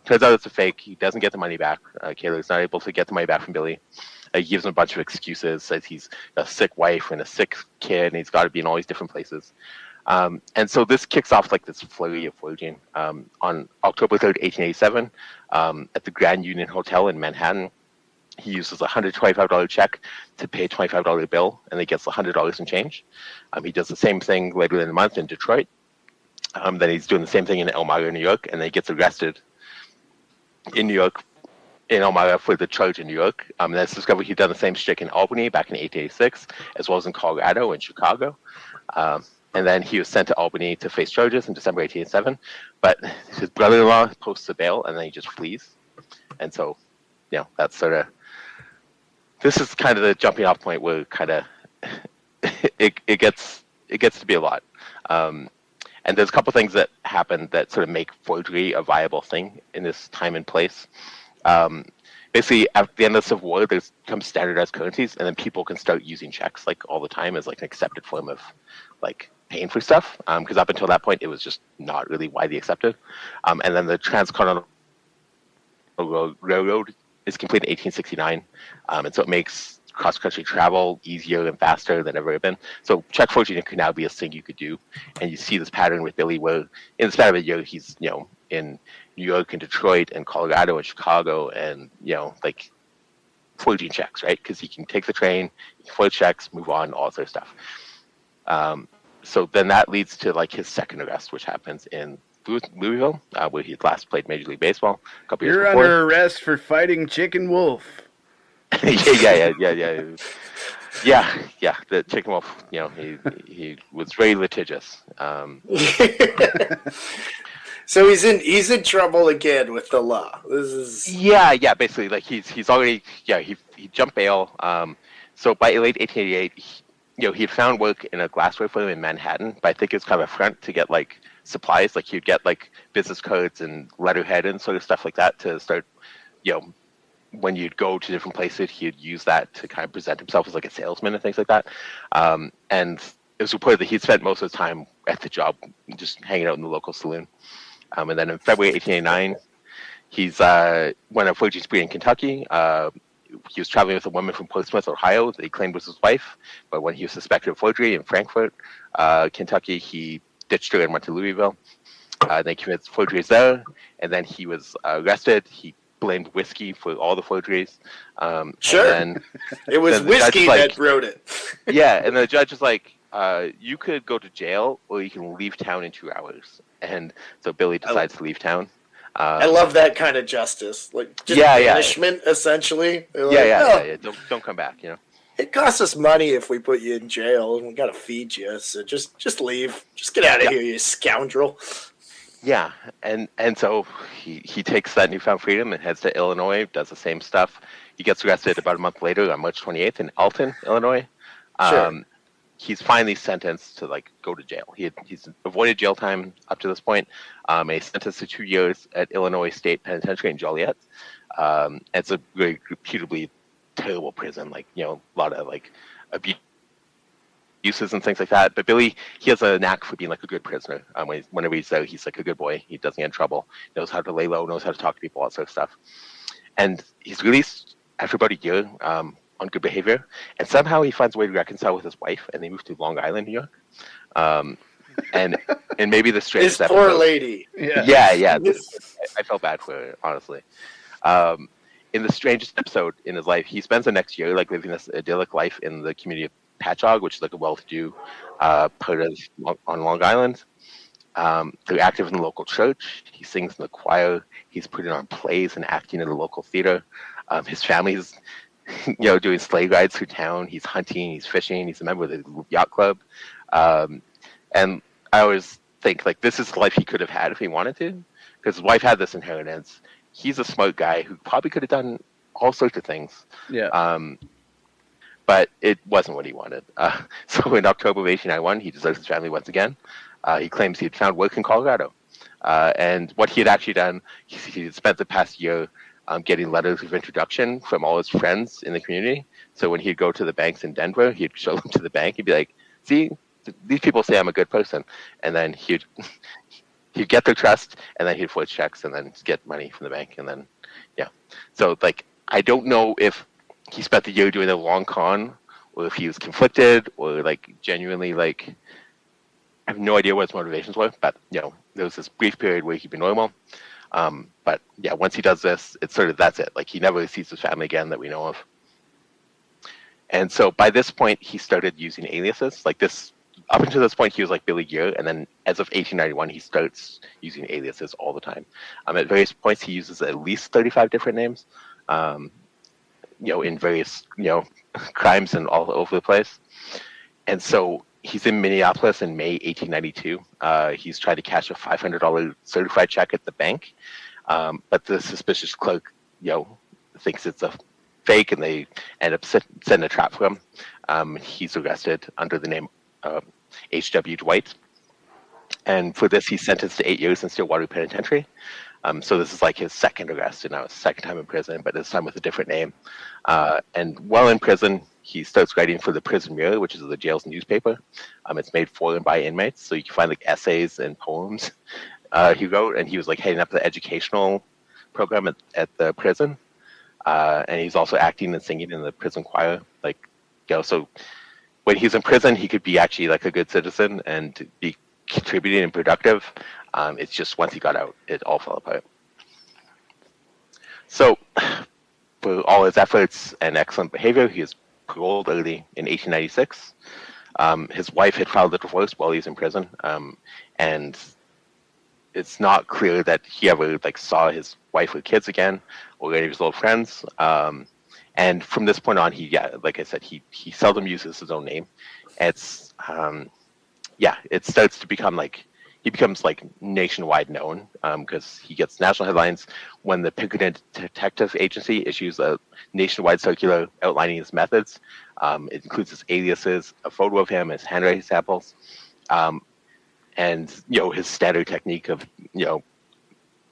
turns out it's a fake. He doesn't get the money back. Kaler's not able to get the money back from Billy. He gives him a bunch of excuses, says he's a sick wife and a sick kid, and he's got to be in all these different places. And so this kicks off like this flurry of forging. On October 3rd, 1887, at the Grand Union Hotel in Manhattan, he uses a $125 check to pay a $25 bill, and he gets $100 in change. He does the same thing later in the month in Detroit. Then he's doing the same thing in Elmira, New York, and then he gets arrested in Elmira for the charge in New York. And it's discovered he'd done the same shtick in Albany back in 1886, as well as in Colorado and Chicago. And then he was sent to Albany to face charges in December 1887. But his brother-in-law posts a bail, and then he just flees. And so, that's sort of, this is kind of the jumping off point where kind of it gets to be a lot. And there's a couple things that happen that sort of make forgery a viable thing in this time and place. Basically, at the end of the Civil War, there's comes standardized currencies, and then people can start using checks like all the time as like an accepted form of like paying for stuff. Because up until that point, it was just not really widely accepted. And then the Transcontinental Railroad is completed in 1869, and so it makes cross-country travel easier and faster than ever been. So check forging could now be a thing you could do, and you see this pattern with Billy, where in the span of a year, he's in New York and Detroit and Colorado and Chicago, and like forging checks, right? Because he can take the train, he can forge checks, move on, all sort of stuff. So then that leads to like his second arrest, which happens in Louisville, where he last played Major League Baseball a couple years before. You're under arrest for fighting Chicken Wolf. Yeah. The Chicken Wolf, he was very litigious. So he's in trouble again with the law. This is basically like he's already he jumped bail. So by late 1888, he had found work in a glassware firm in Manhattan, but I think it's kind of a front to get like supplies. Like he'd get like business cards and letterhead and sort of stuff like that to start, when you'd go to different places, he'd use that to kind of present himself as like a salesman and things like that. And it was reported that he'd spent most of the time at the job just hanging out in the local saloon. And then in February 1889, he's went on a forging spree in Kentucky. He was traveling with a woman from Portsmouth, Ohio, that he claimed was his wife. But when he was suspected of forgery in Frankfort, Kentucky, he ditched her and went to Louisville. They committed forgeries there, and then he was arrested. He blamed whiskey for all the forgeries. Sure. And it was whiskey that wrote it. Yeah, and the judge was like, you could go to jail or you can leave town in 2 hours. And so Billy decides to leave town. I love that kind of justice. Like, just banishment, essentially. Like, Don't come back, It costs us money if we put you in jail, and we got to feed you, so just leave. Just get out of here, you scoundrel. Yeah, and so he takes that newfound freedom and heads to Illinois, does the same stuff. He gets arrested about a month later on March 28th in Alton, Illinois. Sure. he's finally sentenced to like go to jail. He's avoided jail time up to this point. And he's sentenced to 2 years at Illinois State Penitentiary in Joliet. It's a really reputably terrible prison, like, you know, a lot of like abuses and things like that. But Billy, he has a knack for being like a good prisoner. Whenever he's out, he's like a good boy. He doesn't get in trouble. Knows how to lay low. Knows how to talk to people. All that sort of stuff. And he's released after about a year on good behavior. And somehow he finds a way to reconcile with his wife, and they move to Long Island, New York. And maybe the strangest this poor lady. Yeah. I felt bad for her, honestly. In the strangest episode in his life, he spends the next year like living this idyllic life in the community of Patchogue, which is like a well-to-do part of on Long Island. They're active in the local church. He sings in the choir. He's putting on plays and acting in the local theater. His family's, you know, doing sleigh rides through town. He's hunting. He's fishing. He's a member of the yacht club. And I always think like this is the life he could have had if he wanted to, because his wife had this inheritance. He's a smart guy who probably could have done all sorts of things. Yeah. But it wasn't what he wanted. So in October of 1891, he deserts his family once again. He claims he had found work in Colorado. And what he had actually done, he had spent the past year getting letters of introduction from all his friends in the community. So when he'd go to the banks in Denver, he'd show them to the bank. He'd be like, see, these people say I'm a good person. And then he'd get their trust, and then he'd forge checks and then get money from the bank. And then, yeah. So, like, I don't know if he spent the year doing a long con, or if he was conflicted, or, like, genuinely, like, I have no idea what his motivations were. But, you know, there was this brief period where he'd be normal. But, yeah, once he does this, it's sort of, that's it. Like, he never sees his family again that we know of. And so by this point, he started using aliases. Like, this, up until this point, he was like Billy Geer, and then as of 1891, he starts using aliases all the time. At various points, he uses at least 35 different names, you know, in various, you know, crimes and all over the place. And so he's in Minneapolis in May 1892. He's trying to cash a $500 certified check at the bank, but the suspicious clerk, you know, thinks it's a fake, and they end up setting a trap for him. He's arrested under the name H.W. Dwight, and for this he's sentenced to 8 years in Stillwater Penitentiary. So this is like his second arrest, and now his second time in prison, but this time with a different name. And while in prison, he starts writing for the Prison Mirror, which is the jail's newspaper. It's made for and by inmates, so you can find like essays and poems he wrote, and he was like heading up the educational program at the prison. And he's also acting and singing in the prison choir, like, you know, so when he's in prison, he could be actually like a good citizen and be contributing and productive. It's just once he got out, it all fell apart. So for all his efforts and excellent behavior, he was paroled early in 1896. His wife had filed a divorce while he was in prison, and it's not clear that he ever like saw his wife or kids again, or any of his old friends. And from this point on, like I said, he seldom uses his own name. It's it starts to become like, he becomes like nationwide known, because he gets national headlines when the Pinkerton Detective Agency issues a nationwide circular outlining his methods. It includes his aliases, a photo of him, his handwriting samples, and, you know, his standard technique of, you know,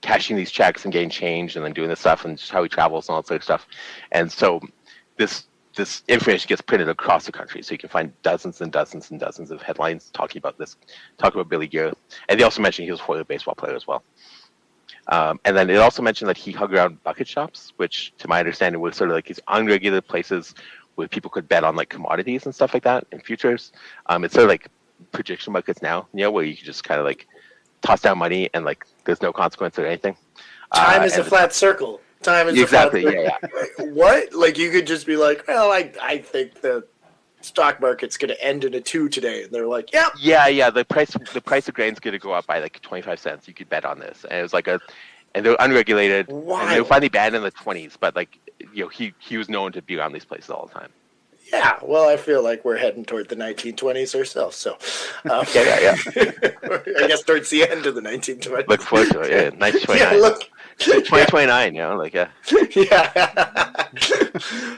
cashing these checks and getting change and then doing this stuff, and just how he travels and all that sort of stuff. And so this information gets printed across the country, so you can find dozens and dozens and dozens of headlines talking about Billy Geer. And they also mentioned he was a former baseball player as well. And then it also mentioned that he hung around bucket shops, which to my understanding was sort of like these unregulated places where people could bet on like commodities and stuff like that and futures. It's sort of like prediction markets now, you know, where you can just kind of like toss down money and like there's no consequence or anything. Time is a flat circle. Time is exactly, a flat circle. Yeah. What? Like, you could just be like, well, I think the stock market's going to end in a 2 today, and they're like, yep. Yeah. The price of grain's going to go up by like 25 cents. You could bet on this, and it was like and they're unregulated. Wow. And they were finally banned in the 20s, but like, you know, he was known to be around these places all the time. Yeah, well, I feel like we're heading toward the 1920s ourselves, so... Yeah. I guess towards the end of the 1920s. Look forward to it, yeah, 1929. Yeah, 2029, you know, like Yeah.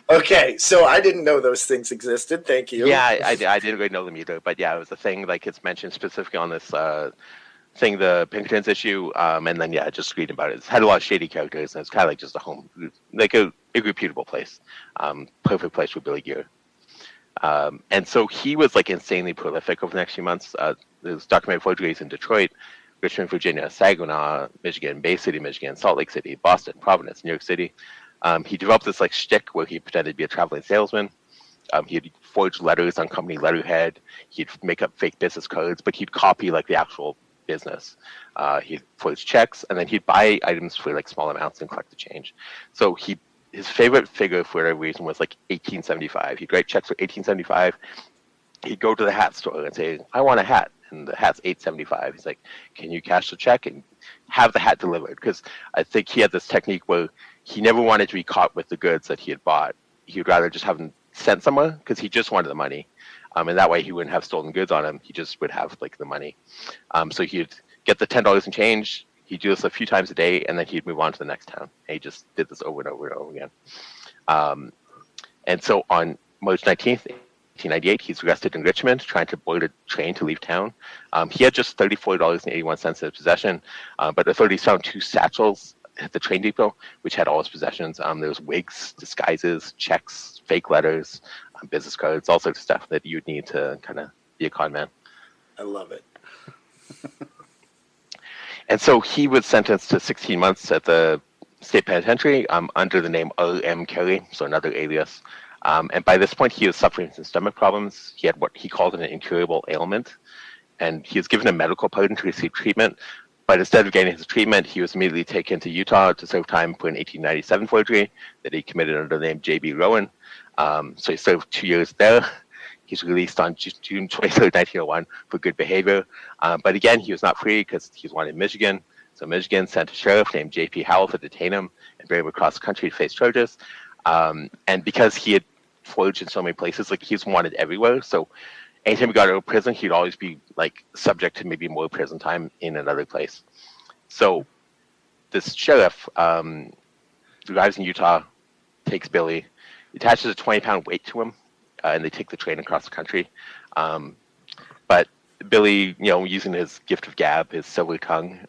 Okay, so I didn't know those things existed. Thank you. yeah, I didn't really know them either, but yeah, it was a thing. Like it's mentioned specifically on this thing, the Pinkertons issue, and then yeah, just reading about it. It's had a lot of shady characters, and it's kind of like just a home, like a reputable place, perfect place for Billy Geer. And so he was like insanely prolific over the next few months. There's documented forgeries in Detroit, Richmond, Virginia, Saginaw, Michigan, Bay City, Michigan, Salt Lake City, Boston, Providence, New York City. He developed this like shtick where he pretended to be a traveling salesman. He'd forge letters on company letterhead. He'd make up fake business cards, but he'd copy like the actual business. He'd forge checks, and then he'd buy items for like small amounts and collect the change. So his favorite figure for whatever reason was like 1875. He'd write checks for 1875. He'd go to the hat store and say, "I want a hat," and the hat's 875. He's like, "Can you cash the check and have the hat delivered?" Because I think he had this technique where he never wanted to be caught with the goods that he had bought. He would rather just have them sent somewhere because he just wanted the money, and that way he wouldn't have stolen goods on him. He just would have like the money. So he'd get the $10 and change. He'd do this a few times a day, and then he'd move on to the next town. And he just did this over and over and over again. And so on March 19th, 1898, he's arrested in Richmond trying to board a train to leave town. He had just $34.81 in his possession, but authorities found 2 satchels at the train depot, which had all his possessions. There was wigs, disguises, checks, fake letters, business cards, all sorts of stuff that you'd need to kind of be a con man. I love it. And so he was sentenced to 16 months at the state penitentiary under the name R.M. Carey, so another alias. And by this point, he was suffering from stomach problems. He had what he called an incurable ailment, and he was given a medical pardon to receive treatment. But instead of getting his treatment, he was immediately taken to Utah to serve time for an 1897 forgery that he committed under the name J.B. Rowan. So he served 2 years there. He's released on June 23rd, 1901 for good behavior. But again, he was not free because he was wanted in Michigan. So Michigan sent a sheriff named J.P. Howell to detain him and bring him across the country to face charges. And because he had forged in so many places, like he was wanted everywhere. So anytime he got out of prison, he'd always be like subject to maybe more prison time in another place. So this sheriff arrives in Utah, takes Billy, attaches a 20-pound weight to him, and they take the train across the country. But Billy, using his gift of gab, his silver tongue,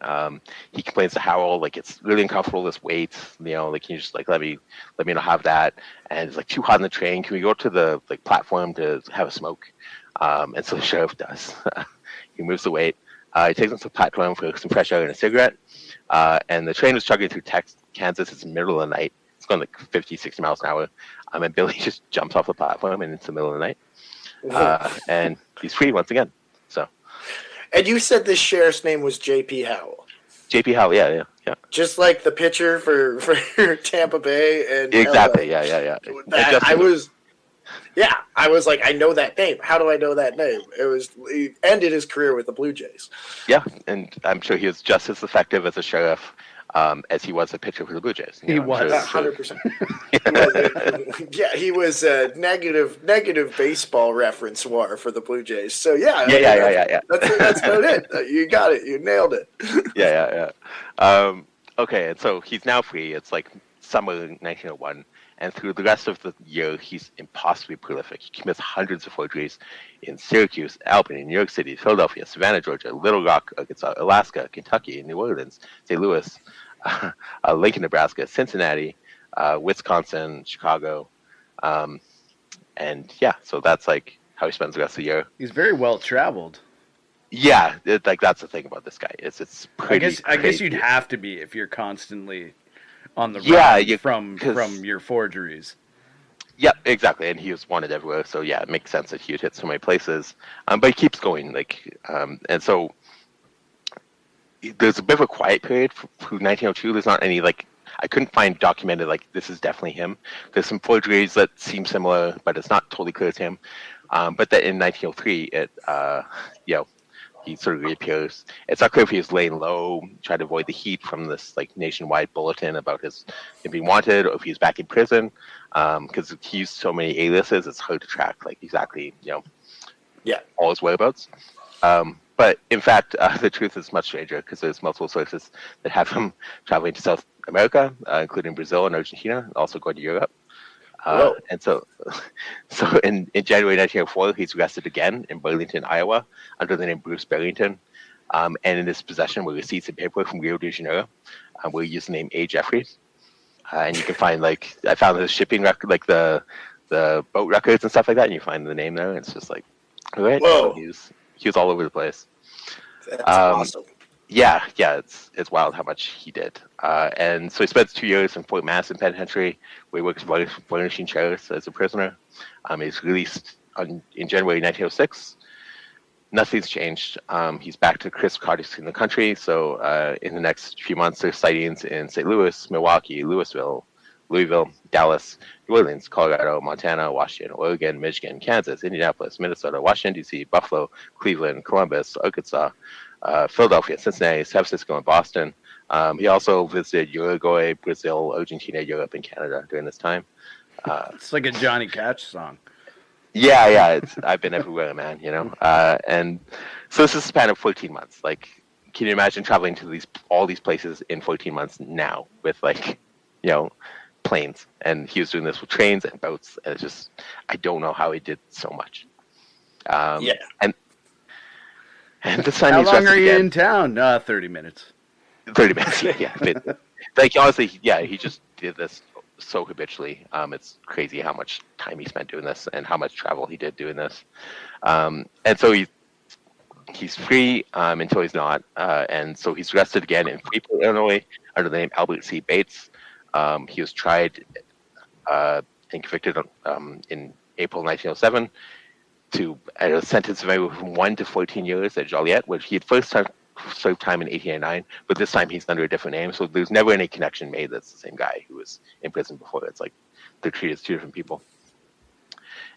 he complains to Howell, like, it's really uncomfortable, this weight, like, can you just, like, let me not have that? And it's, like, too hot in the train. Can we go to the, like, platform to have a smoke? And so the sheriff does. He moves the weight. He takes him to the platform for some fresh air and a cigarette. And the train was chugging through Kansas. It's the middle of the night. It's going like 50, 60 miles an hour. And Billy just jumps off the platform and it's the middle of the night. And he's free once again. So. And you said this sheriff's name was J.P. Howell. J.P. Howell, yeah. Just like the pitcher for Tampa Bay and exactly, yeah. I was like, I know that name. How do I know that name? He ended his career with the Blue Jays. Yeah, and I'm sure he was just as effective as a sheriff as he was a pitcher for the Blue Jays. He was 100%. Yeah, he was a negative baseball reference war for the Blue Jays. So yeah. That's about it. You got it. You nailed it. Yeah. Okay, and so he's now free. It's like summer 1901. And through the rest of the year, he's impossibly prolific. He commits hundreds of forgeries in Syracuse, Albany, New York City, Philadelphia, Savannah, Georgia, Little Rock, Arkansas, Alaska, Kentucky, New Orleans, St. Louis, Lincoln, Nebraska, Cincinnati, Wisconsin, Chicago. And yeah, so that's like how he spends the rest of the year. He's very well traveled. Yeah, that's the thing about this guy. It's pretty. I guess you'd have to be if you're constantly on the run from your forgeries. Yeah, exactly. And he was wanted everywhere. So yeah, it makes sense that he would hit so many places. But he keeps going. And so there's a bit of a quiet period through 1902. There's not any I couldn't find documented this is definitely him. There's some forgeries that seem similar, but it's not totally clear to him. But that in 1903, he sort of reappears. It's not clear if he was laying low, trying to avoid the heat from this nationwide bulletin about him being wanted, or if he's back in prison. Because he used so many aliases, it's hard to track exactly all his whereabouts. But But in fact, the truth is much stranger because there's multiple sources that have him traveling to South America, including Brazil and Argentina, and also going to Europe. And so in January 1904, he's arrested again in Burlington, Iowa, under the name Bruce Barrington. And in his possession were receipts and paperwork from Rio de Janeiro, where he used the name A. Jeffries. And you can find, like, I found the shipping record, like the boat records and stuff like that, and you find the name there, and it's just like, all right, whoa, he was all over the place. That's awesome. Yeah, it's wild how much he did. And so he spent 2 years in Fort Madison Penitentiary, where he worked varnishing chairs as a prisoner. He's released in January 1906. Nothing's changed. He's back to crisscrossing the country. So in the next few months, there's sightings in St. Louis, Milwaukee, Louisville, Dallas, New Orleans, Colorado, Montana, Washington, Oregon, Michigan, Kansas, Indianapolis, Minnesota, Washington, D.C., Buffalo, Cleveland, Columbus, Arkansas, Philadelphia, Cincinnati, San Francisco, and Boston. He also visited Uruguay, Brazil, Argentina, Europe, and Canada during this time. It's like a Johnny Cash song. Yeah. I've been everywhere, man. And so this is a span of 14 months. Like, can you imagine traveling to all these places in 14 months now with, like, planes? And he was doing this with trains and boats. And it's just, I don't know how he did so much. And this time how he's long are you again. in town? 30 minutes. 30 minutes. Yeah. But, like, honestly, yeah, he just did this so habitually. It's crazy how much time he spent doing this and how much travel he did doing this. And so he's free until he's not. And so he's arrested again in Freeport, Illinois, under the name Albert C. Bates. He was tried and convicted in April 1907 to a sentence of anywhere from 1 to 14 years at Joliet, which he had first served time in 1889, but this time he's under a different name, so there's never any connection made that's the same guy who was in prison before. It's like they're treated as two different people.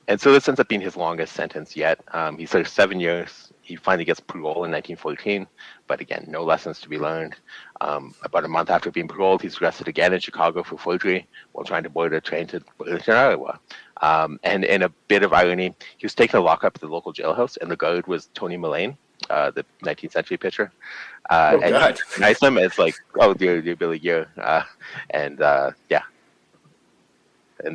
And so this ends up being his longest sentence yet. He served 7 years. He finally gets parole in 1914, but again, no lessons to be learned. About a month after being paroled, he's arrested again in Chicago for forgery while trying to board a train to Burlington, Iowa. And in a bit of irony, he was taken to lock up at the local jailhouse, and the guard was Tony Mullane, the 19th century pitcher. And he recognized him as like, oh, dear Billy Geer. And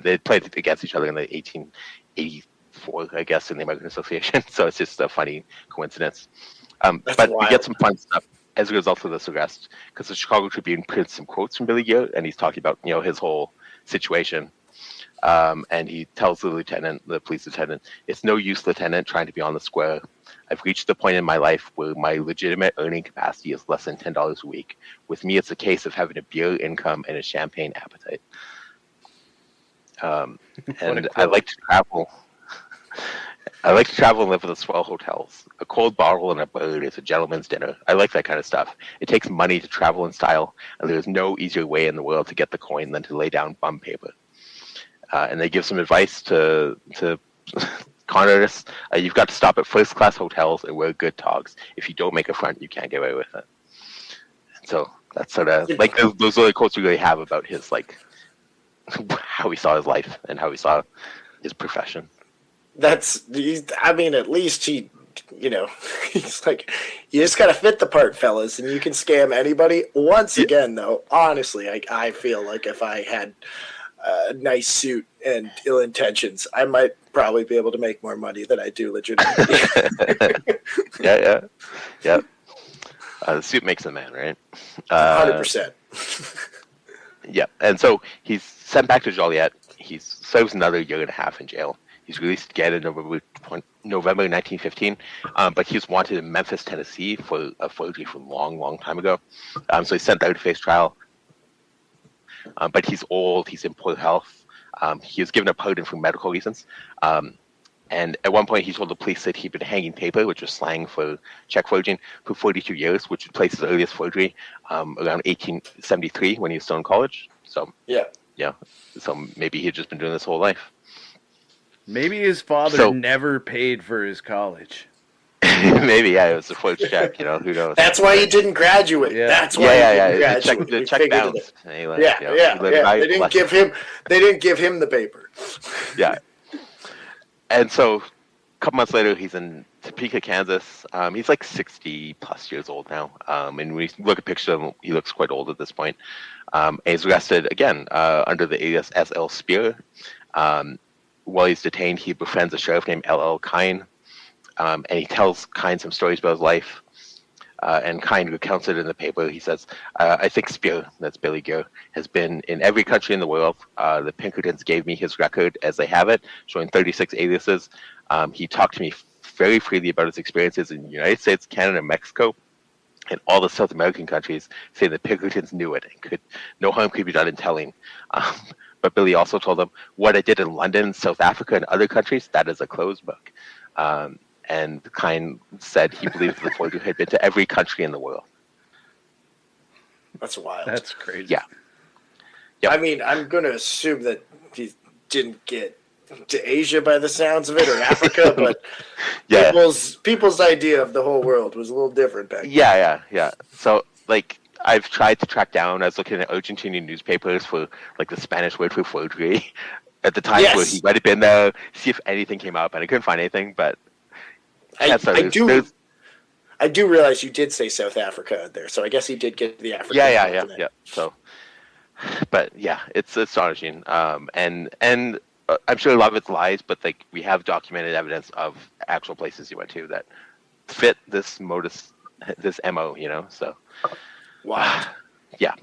they played against each other in the 1884, I guess, in the American Association. So it's just a funny coincidence. But we get some fun stuff as a result of this arrest, because the Chicago Tribune prints some quotes from Billy Geer, and he's talking about his whole situation. And he tells the police lieutenant, "It's no use, Lieutenant, trying to be on the square. I've reached the point in my life where my legitimate earning capacity is less than $10 a week. With me, it's a case of having a beer income and a champagne appetite." And I like to travel. I like to travel and live in the swell hotels. A cold bottle and a bird is a gentleman's dinner. I like that kind of stuff. It takes money to travel in style, and there's no easier way in the world to get the coin than to lay down bum paper. And they give some advice to con artists. You've got to stop at first-class hotels and wear good togs. If you don't make a front, you can't get away with it. And so that's sort of like those other quotes we really have about his, like, how he saw his life and how he saw his profession. I mean, at least he, he's like, you just got to fit the part, fellas, and you can scam anybody. Once again, though, honestly, I feel like if I had a nice suit and ill intentions, I might probably be able to make more money than I do legitimately. Yeah. The suit makes the man, right? 100%. Yeah, and so he's sent back to Joliet. He serves another year and a half in jail. He's released again in November 1915, but he was wanted in Memphis, Tennessee for a forgery from a long, long time ago. So he's sent there to face trial. But he's old, he's in poor health. He was given a pardon for medical reasons. And at one point, he told the police that he'd been hanging paper, which was slang for check forging, for 42 years, which would place his earliest forgery around 1873 when he was still in college. So, yeah. So maybe he'd just been doing this whole life. Maybe his father never paid for his college. Maybe, it was a forged check, who knows? That's why he didn't graduate. Yeah. That's why he didn't graduate. The check bounced. They didn't give him the paper. Yeah. And so a couple months later, he's in Topeka, Kansas. He's like 60 plus years old now. And when we look at pictures of him, he looks quite old at this point. And he's arrested again under the alias S.L. Spear. While he's detained, he befriends a sheriff named L.L. Kine, and he tells Kine some stories about his life. And Kine recounts it in the paper. He says, I think Spear, that's Billy Geer, has been in every country in the world. The Pinkertons gave me his record as they have it, showing 36 aliases. He talked to me very freely about his experiences in the United States, Canada, Mexico, and all the South American countries, saying the Pinkertons knew it and no harm could be done in telling. But Billy also told them, what I did in London, South Africa, and other countries, that is a closed book. And Kine said he believed the forger had been to every country in the world. That's wild. That's crazy. Yeah. Yep. I mean, I'm going to assume that he didn't get to Asia by the sounds of it, or Africa, but Yeah. people's idea of the whole world was a little different back then. Yeah. So, like, I've tried to track down. I was looking at Argentinian newspapers for like the Spanish word for forgery at the time where he might have been there, see if anything came up, and I couldn't find anything. But I do realize you did say South Africa there, so I guess he did get the African. Yeah. So, but yeah, it's astonishing. And I'm sure a lot of it's lies, but like we have documented evidence of actual places he went to that fit this modus, this MO. So. Wow. Yeah.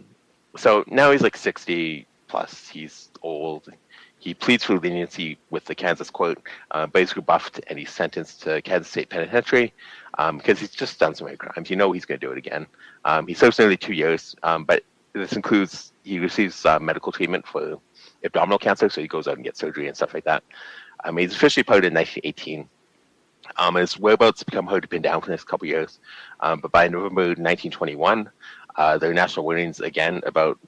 So now he's like 60 plus. He's old. He pleads for leniency with the Kansas court, but he's rebuffed and he's sentenced to Kansas State Penitentiary because he's just done so many crimes. He's going to do it again. He serves nearly 2 years, but this includes he receives medical treatment for abdominal cancer, so he goes out and gets surgery and stuff like that. He's officially paroled in 1918. His whereabouts become hard to pin down for the next couple of years, but by November 1921, there are national warnings again about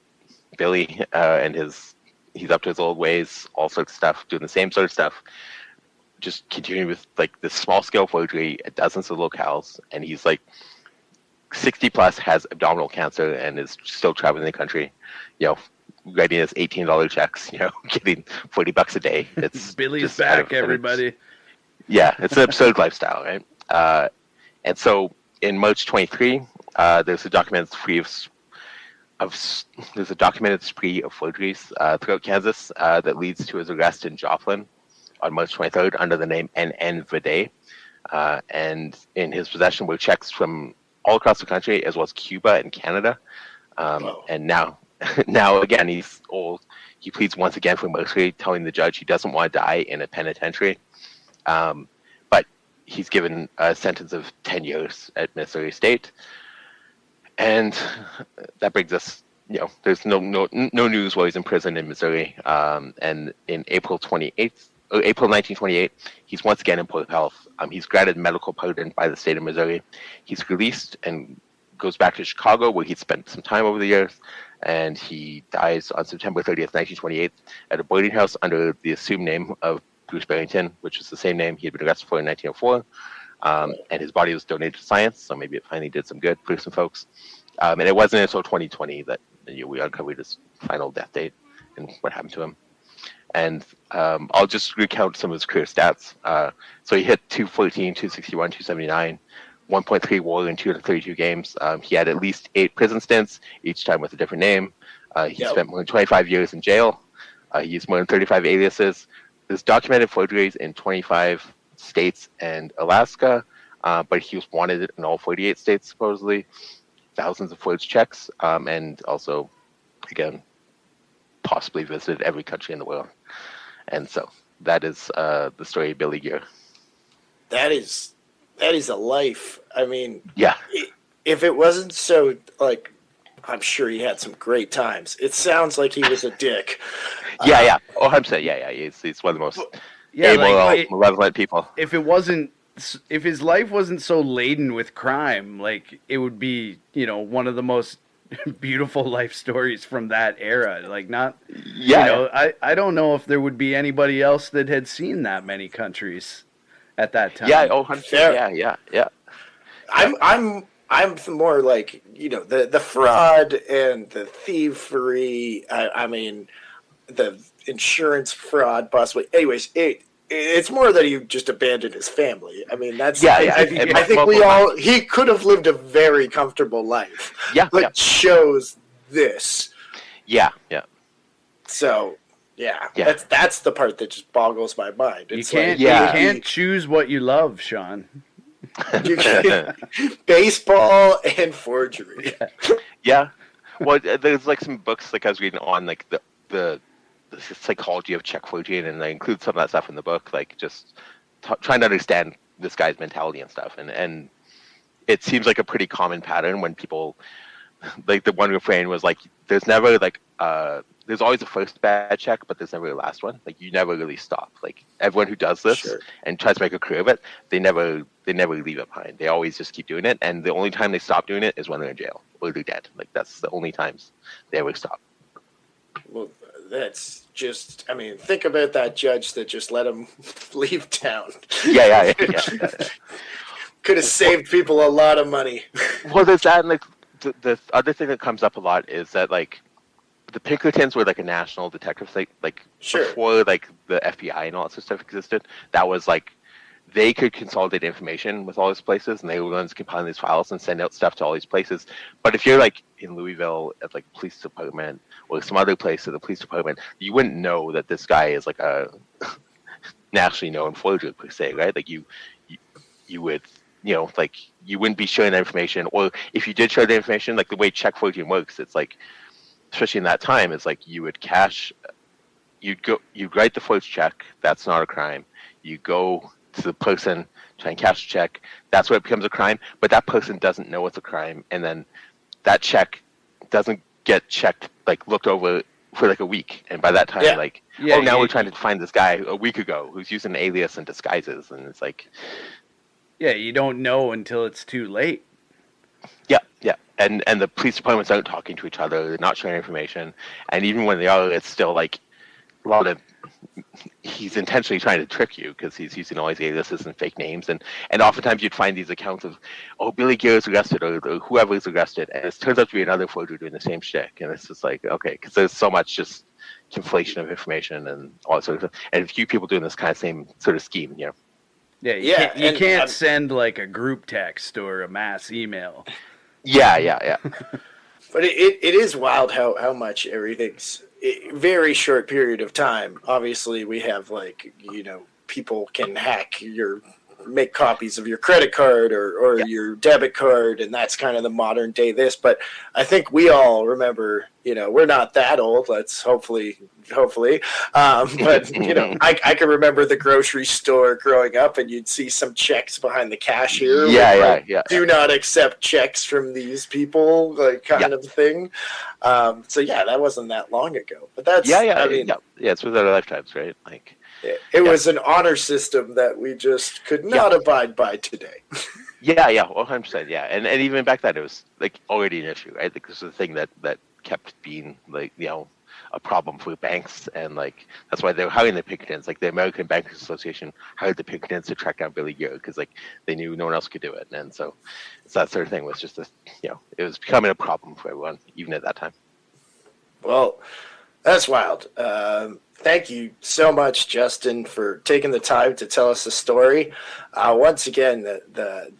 Billy and he's up to his old ways, all sorts of stuff, doing the same sort of stuff, just continuing with like this small scale forgery at dozens of locales, and he's like 60 plus, has abdominal cancer, and is still traveling the country, writing his $18 checks, getting $40 a day. It's Billy's back, everybody. Yeah, it's an absurd lifestyle, right? And so in March 23, there's a documented spree of forgeries throughout Kansas that leads to his arrest in Joplin on March 23rd under the name N.N. Vade. And in his possession were checks from all across the country, as well as Cuba and Canada. And now again, he's old. He pleads once again for mercy, telling the judge he doesn't want to die in a penitentiary. But he's given a sentence of 10 years at Missouri State. And that brings us, there's no news while he's in prison in Missouri. And in April 1928, he's once again in Port Health. He's granted medical pardon by the state of Missouri. He's released and goes back to Chicago, where he'd spent some time over the years. And he dies on September 30th, 1928, at a boarding house under the assumed name of Bruce Barrington, which is the same name he had been arrested for in 1904. And his body was donated to science, so maybe it finally did some good for some folks. And it wasn't until 2020 that we uncovered his final death date and what happened to him. And I'll just recount some of his career stats. So he hit 214, 261, 279, 1.3 WAR in 232 games. He had at least 8 prison stints, each time with a different name. He spent more than 25 years in jail. He used more than 35 aliases. There's documented forgeries in 25 states and Alaska, but he was wanted in all 48 states, supposedly. Thousands of forged checks, and also, again, possibly visited every country in the world. And so that is the story of Billy Geer. That is a life. I mean, yeah. If it wasn't so, like, I'm sure he had some great times. It sounds like he was a dick. Yeah. Oh, I'm saying, yeah. He's one of the most amoral, malevolent people. If his life wasn't so laden with crime, like, it would be, one of the most beautiful life stories from that era. Like, not, I don't know if there would be anybody else that had seen that many countries at that time. Yeah. Oh, yeah. I'm more like, the fraud and the thievery. I mean, the insurance fraud, possibly. Anyways, it's more that he just abandoned his family. I mean, that's Yeah, I think we all he could have lived a very comfortable life. Yeah, but yeah. shows this. Yeah, yeah. So that's the part that just boggles my mind. It's you can't choose what you love, Sean. You can, baseball and forgery. Yeah. Well, there's like some books like I was reading on like the psychology of check forging, and I include some of that stuff in the book, like just trying to understand this guy's mentality and stuff. And it seems like a pretty common pattern when people, like the one refrain was like, there's never like there's always a first bad check, but there's never a last one. Like you never really stop. Like everyone who does this and tries to make a career of it, they never leave it behind. They always just keep doing it, and the only time they stop doing it is when they're in jail or they're dead. Like that's the only times they ever stop. Well, that's just, I mean, think about that judge that just let him leave town. Yeah. Could have saved people a lot of money. Well, there's that, and like the other thing that comes up a lot is that like the Pinkertons were like a national detective site, like before like the FBI and all that sort of stuff existed. That was like they could consolidate information with all these places, and they were the ones compiling these files and send out stuff to all these places. But if you're like in Louisville at like police department or some other place at the police department, you wouldn't know that this guy is like a nationally known forger per se, right? Like you would, like you wouldn't be sharing that information, or if you did share the information, like the way check forging works, it's like, especially in that time, it's like you'd write the forged check. That's not a crime. You go to the person, try and cash a check. That's where it becomes a crime. But that person doesn't know it's a crime, and then that check doesn't get checked, like looked over for like a week. And by that time, now we're trying to find this guy a week ago who's using an alias and disguises, and it's like, yeah, you don't know until it's too late. Yeah. And the police departments aren't talking to each other. They're not sharing information. And even when they are, it's still like a lot of, he's intentionally trying to trick you because he's using all these aliases and fake names. And oftentimes you'd find these accounts of, Billy Geer is arrested or whoever is arrested. And it turns out to be another forger doing the same shtick. And it's just like, okay, because there's so much just conflation of information and all that sort of stuff. And a few people doing this kind of same sort of scheme, Yeah, you can't send like a group text or a mass email. Yeah. But it is wild how much everything's very short period of time. Obviously, we have people can make copies of your credit card or your debit card, and that's kind of the modern day this. But I think we all remember, we're not that old. Let's hopefully. But I can remember the grocery store growing up, and you'd see some checks behind the cashier. Yeah. Do not accept checks from these people, kind of thing. So that wasn't that long ago. But that's it's within our lifetimes, right? Like. It was an honor system that we just could not abide by today. Yeah, 100%. Yeah, and even back then, it was like already an issue, right? Like this was the thing that kept being like a problem for banks, and like that's why they were hiring the Pinkertons. Like the American Bankers Association hired the Pinkertons to track down Billy Geer because like they knew no one else could do it, and so that sort of thing was just it was becoming a problem for everyone, even at that time. Well, that's wild. Thank you so much, Justin, for taking the time to tell us the story. Once again, the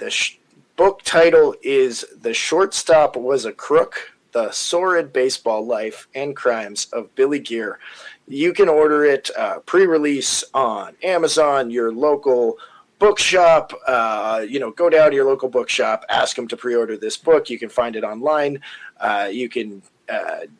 book title is "The Shortstop Was a Crook: The Sordid Baseball Life and Crimes of Billy Geer." You can order it pre-release on Amazon, your local bookshop. Go down to your local bookshop, ask them to pre-order this book. You can find it online. You can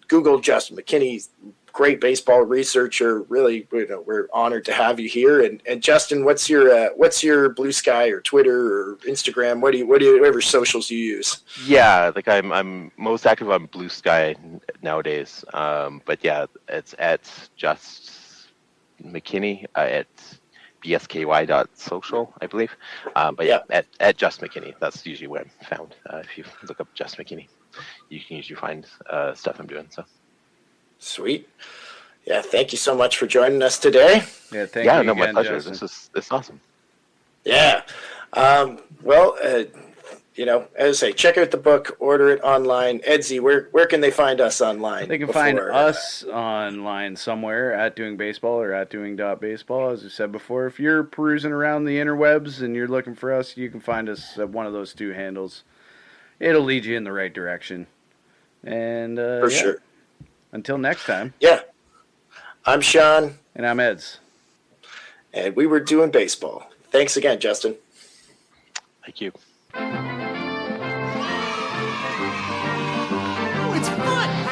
Google Justin McKinney. Great baseball researcher. Really, we're honored to have you here. And Justin, what's your Blue Sky or Twitter or Instagram? Whatever socials you use? Yeah, like I'm most active on Blue Sky nowadays. But yeah, it's at Just McKinney at bsky.social, I believe. At Just McKinney. That's usually where I'm found. If you look up Just McKinney, you can usually find stuff I'm doing. So. Sweet. Yeah, thank you so much for joining us today. Yeah, thank you. Yeah, no, my again, pleasure. Justin. This is awesome. Yeah. as I say, check out the book, order it online. Edsy, where can they find us online? They can find us online somewhere at Doing Baseball or at Doing.Baseball. As I said before, if you're perusing around the interwebs and you're looking for us, you can find us at one of those two handles. It'll lead you in the right direction. And for sure. Until next time. Yeah. I'm Sean. And I'm Eds. And we were doing baseball. Thanks again, Justin. Thank you. Oh, it's fun!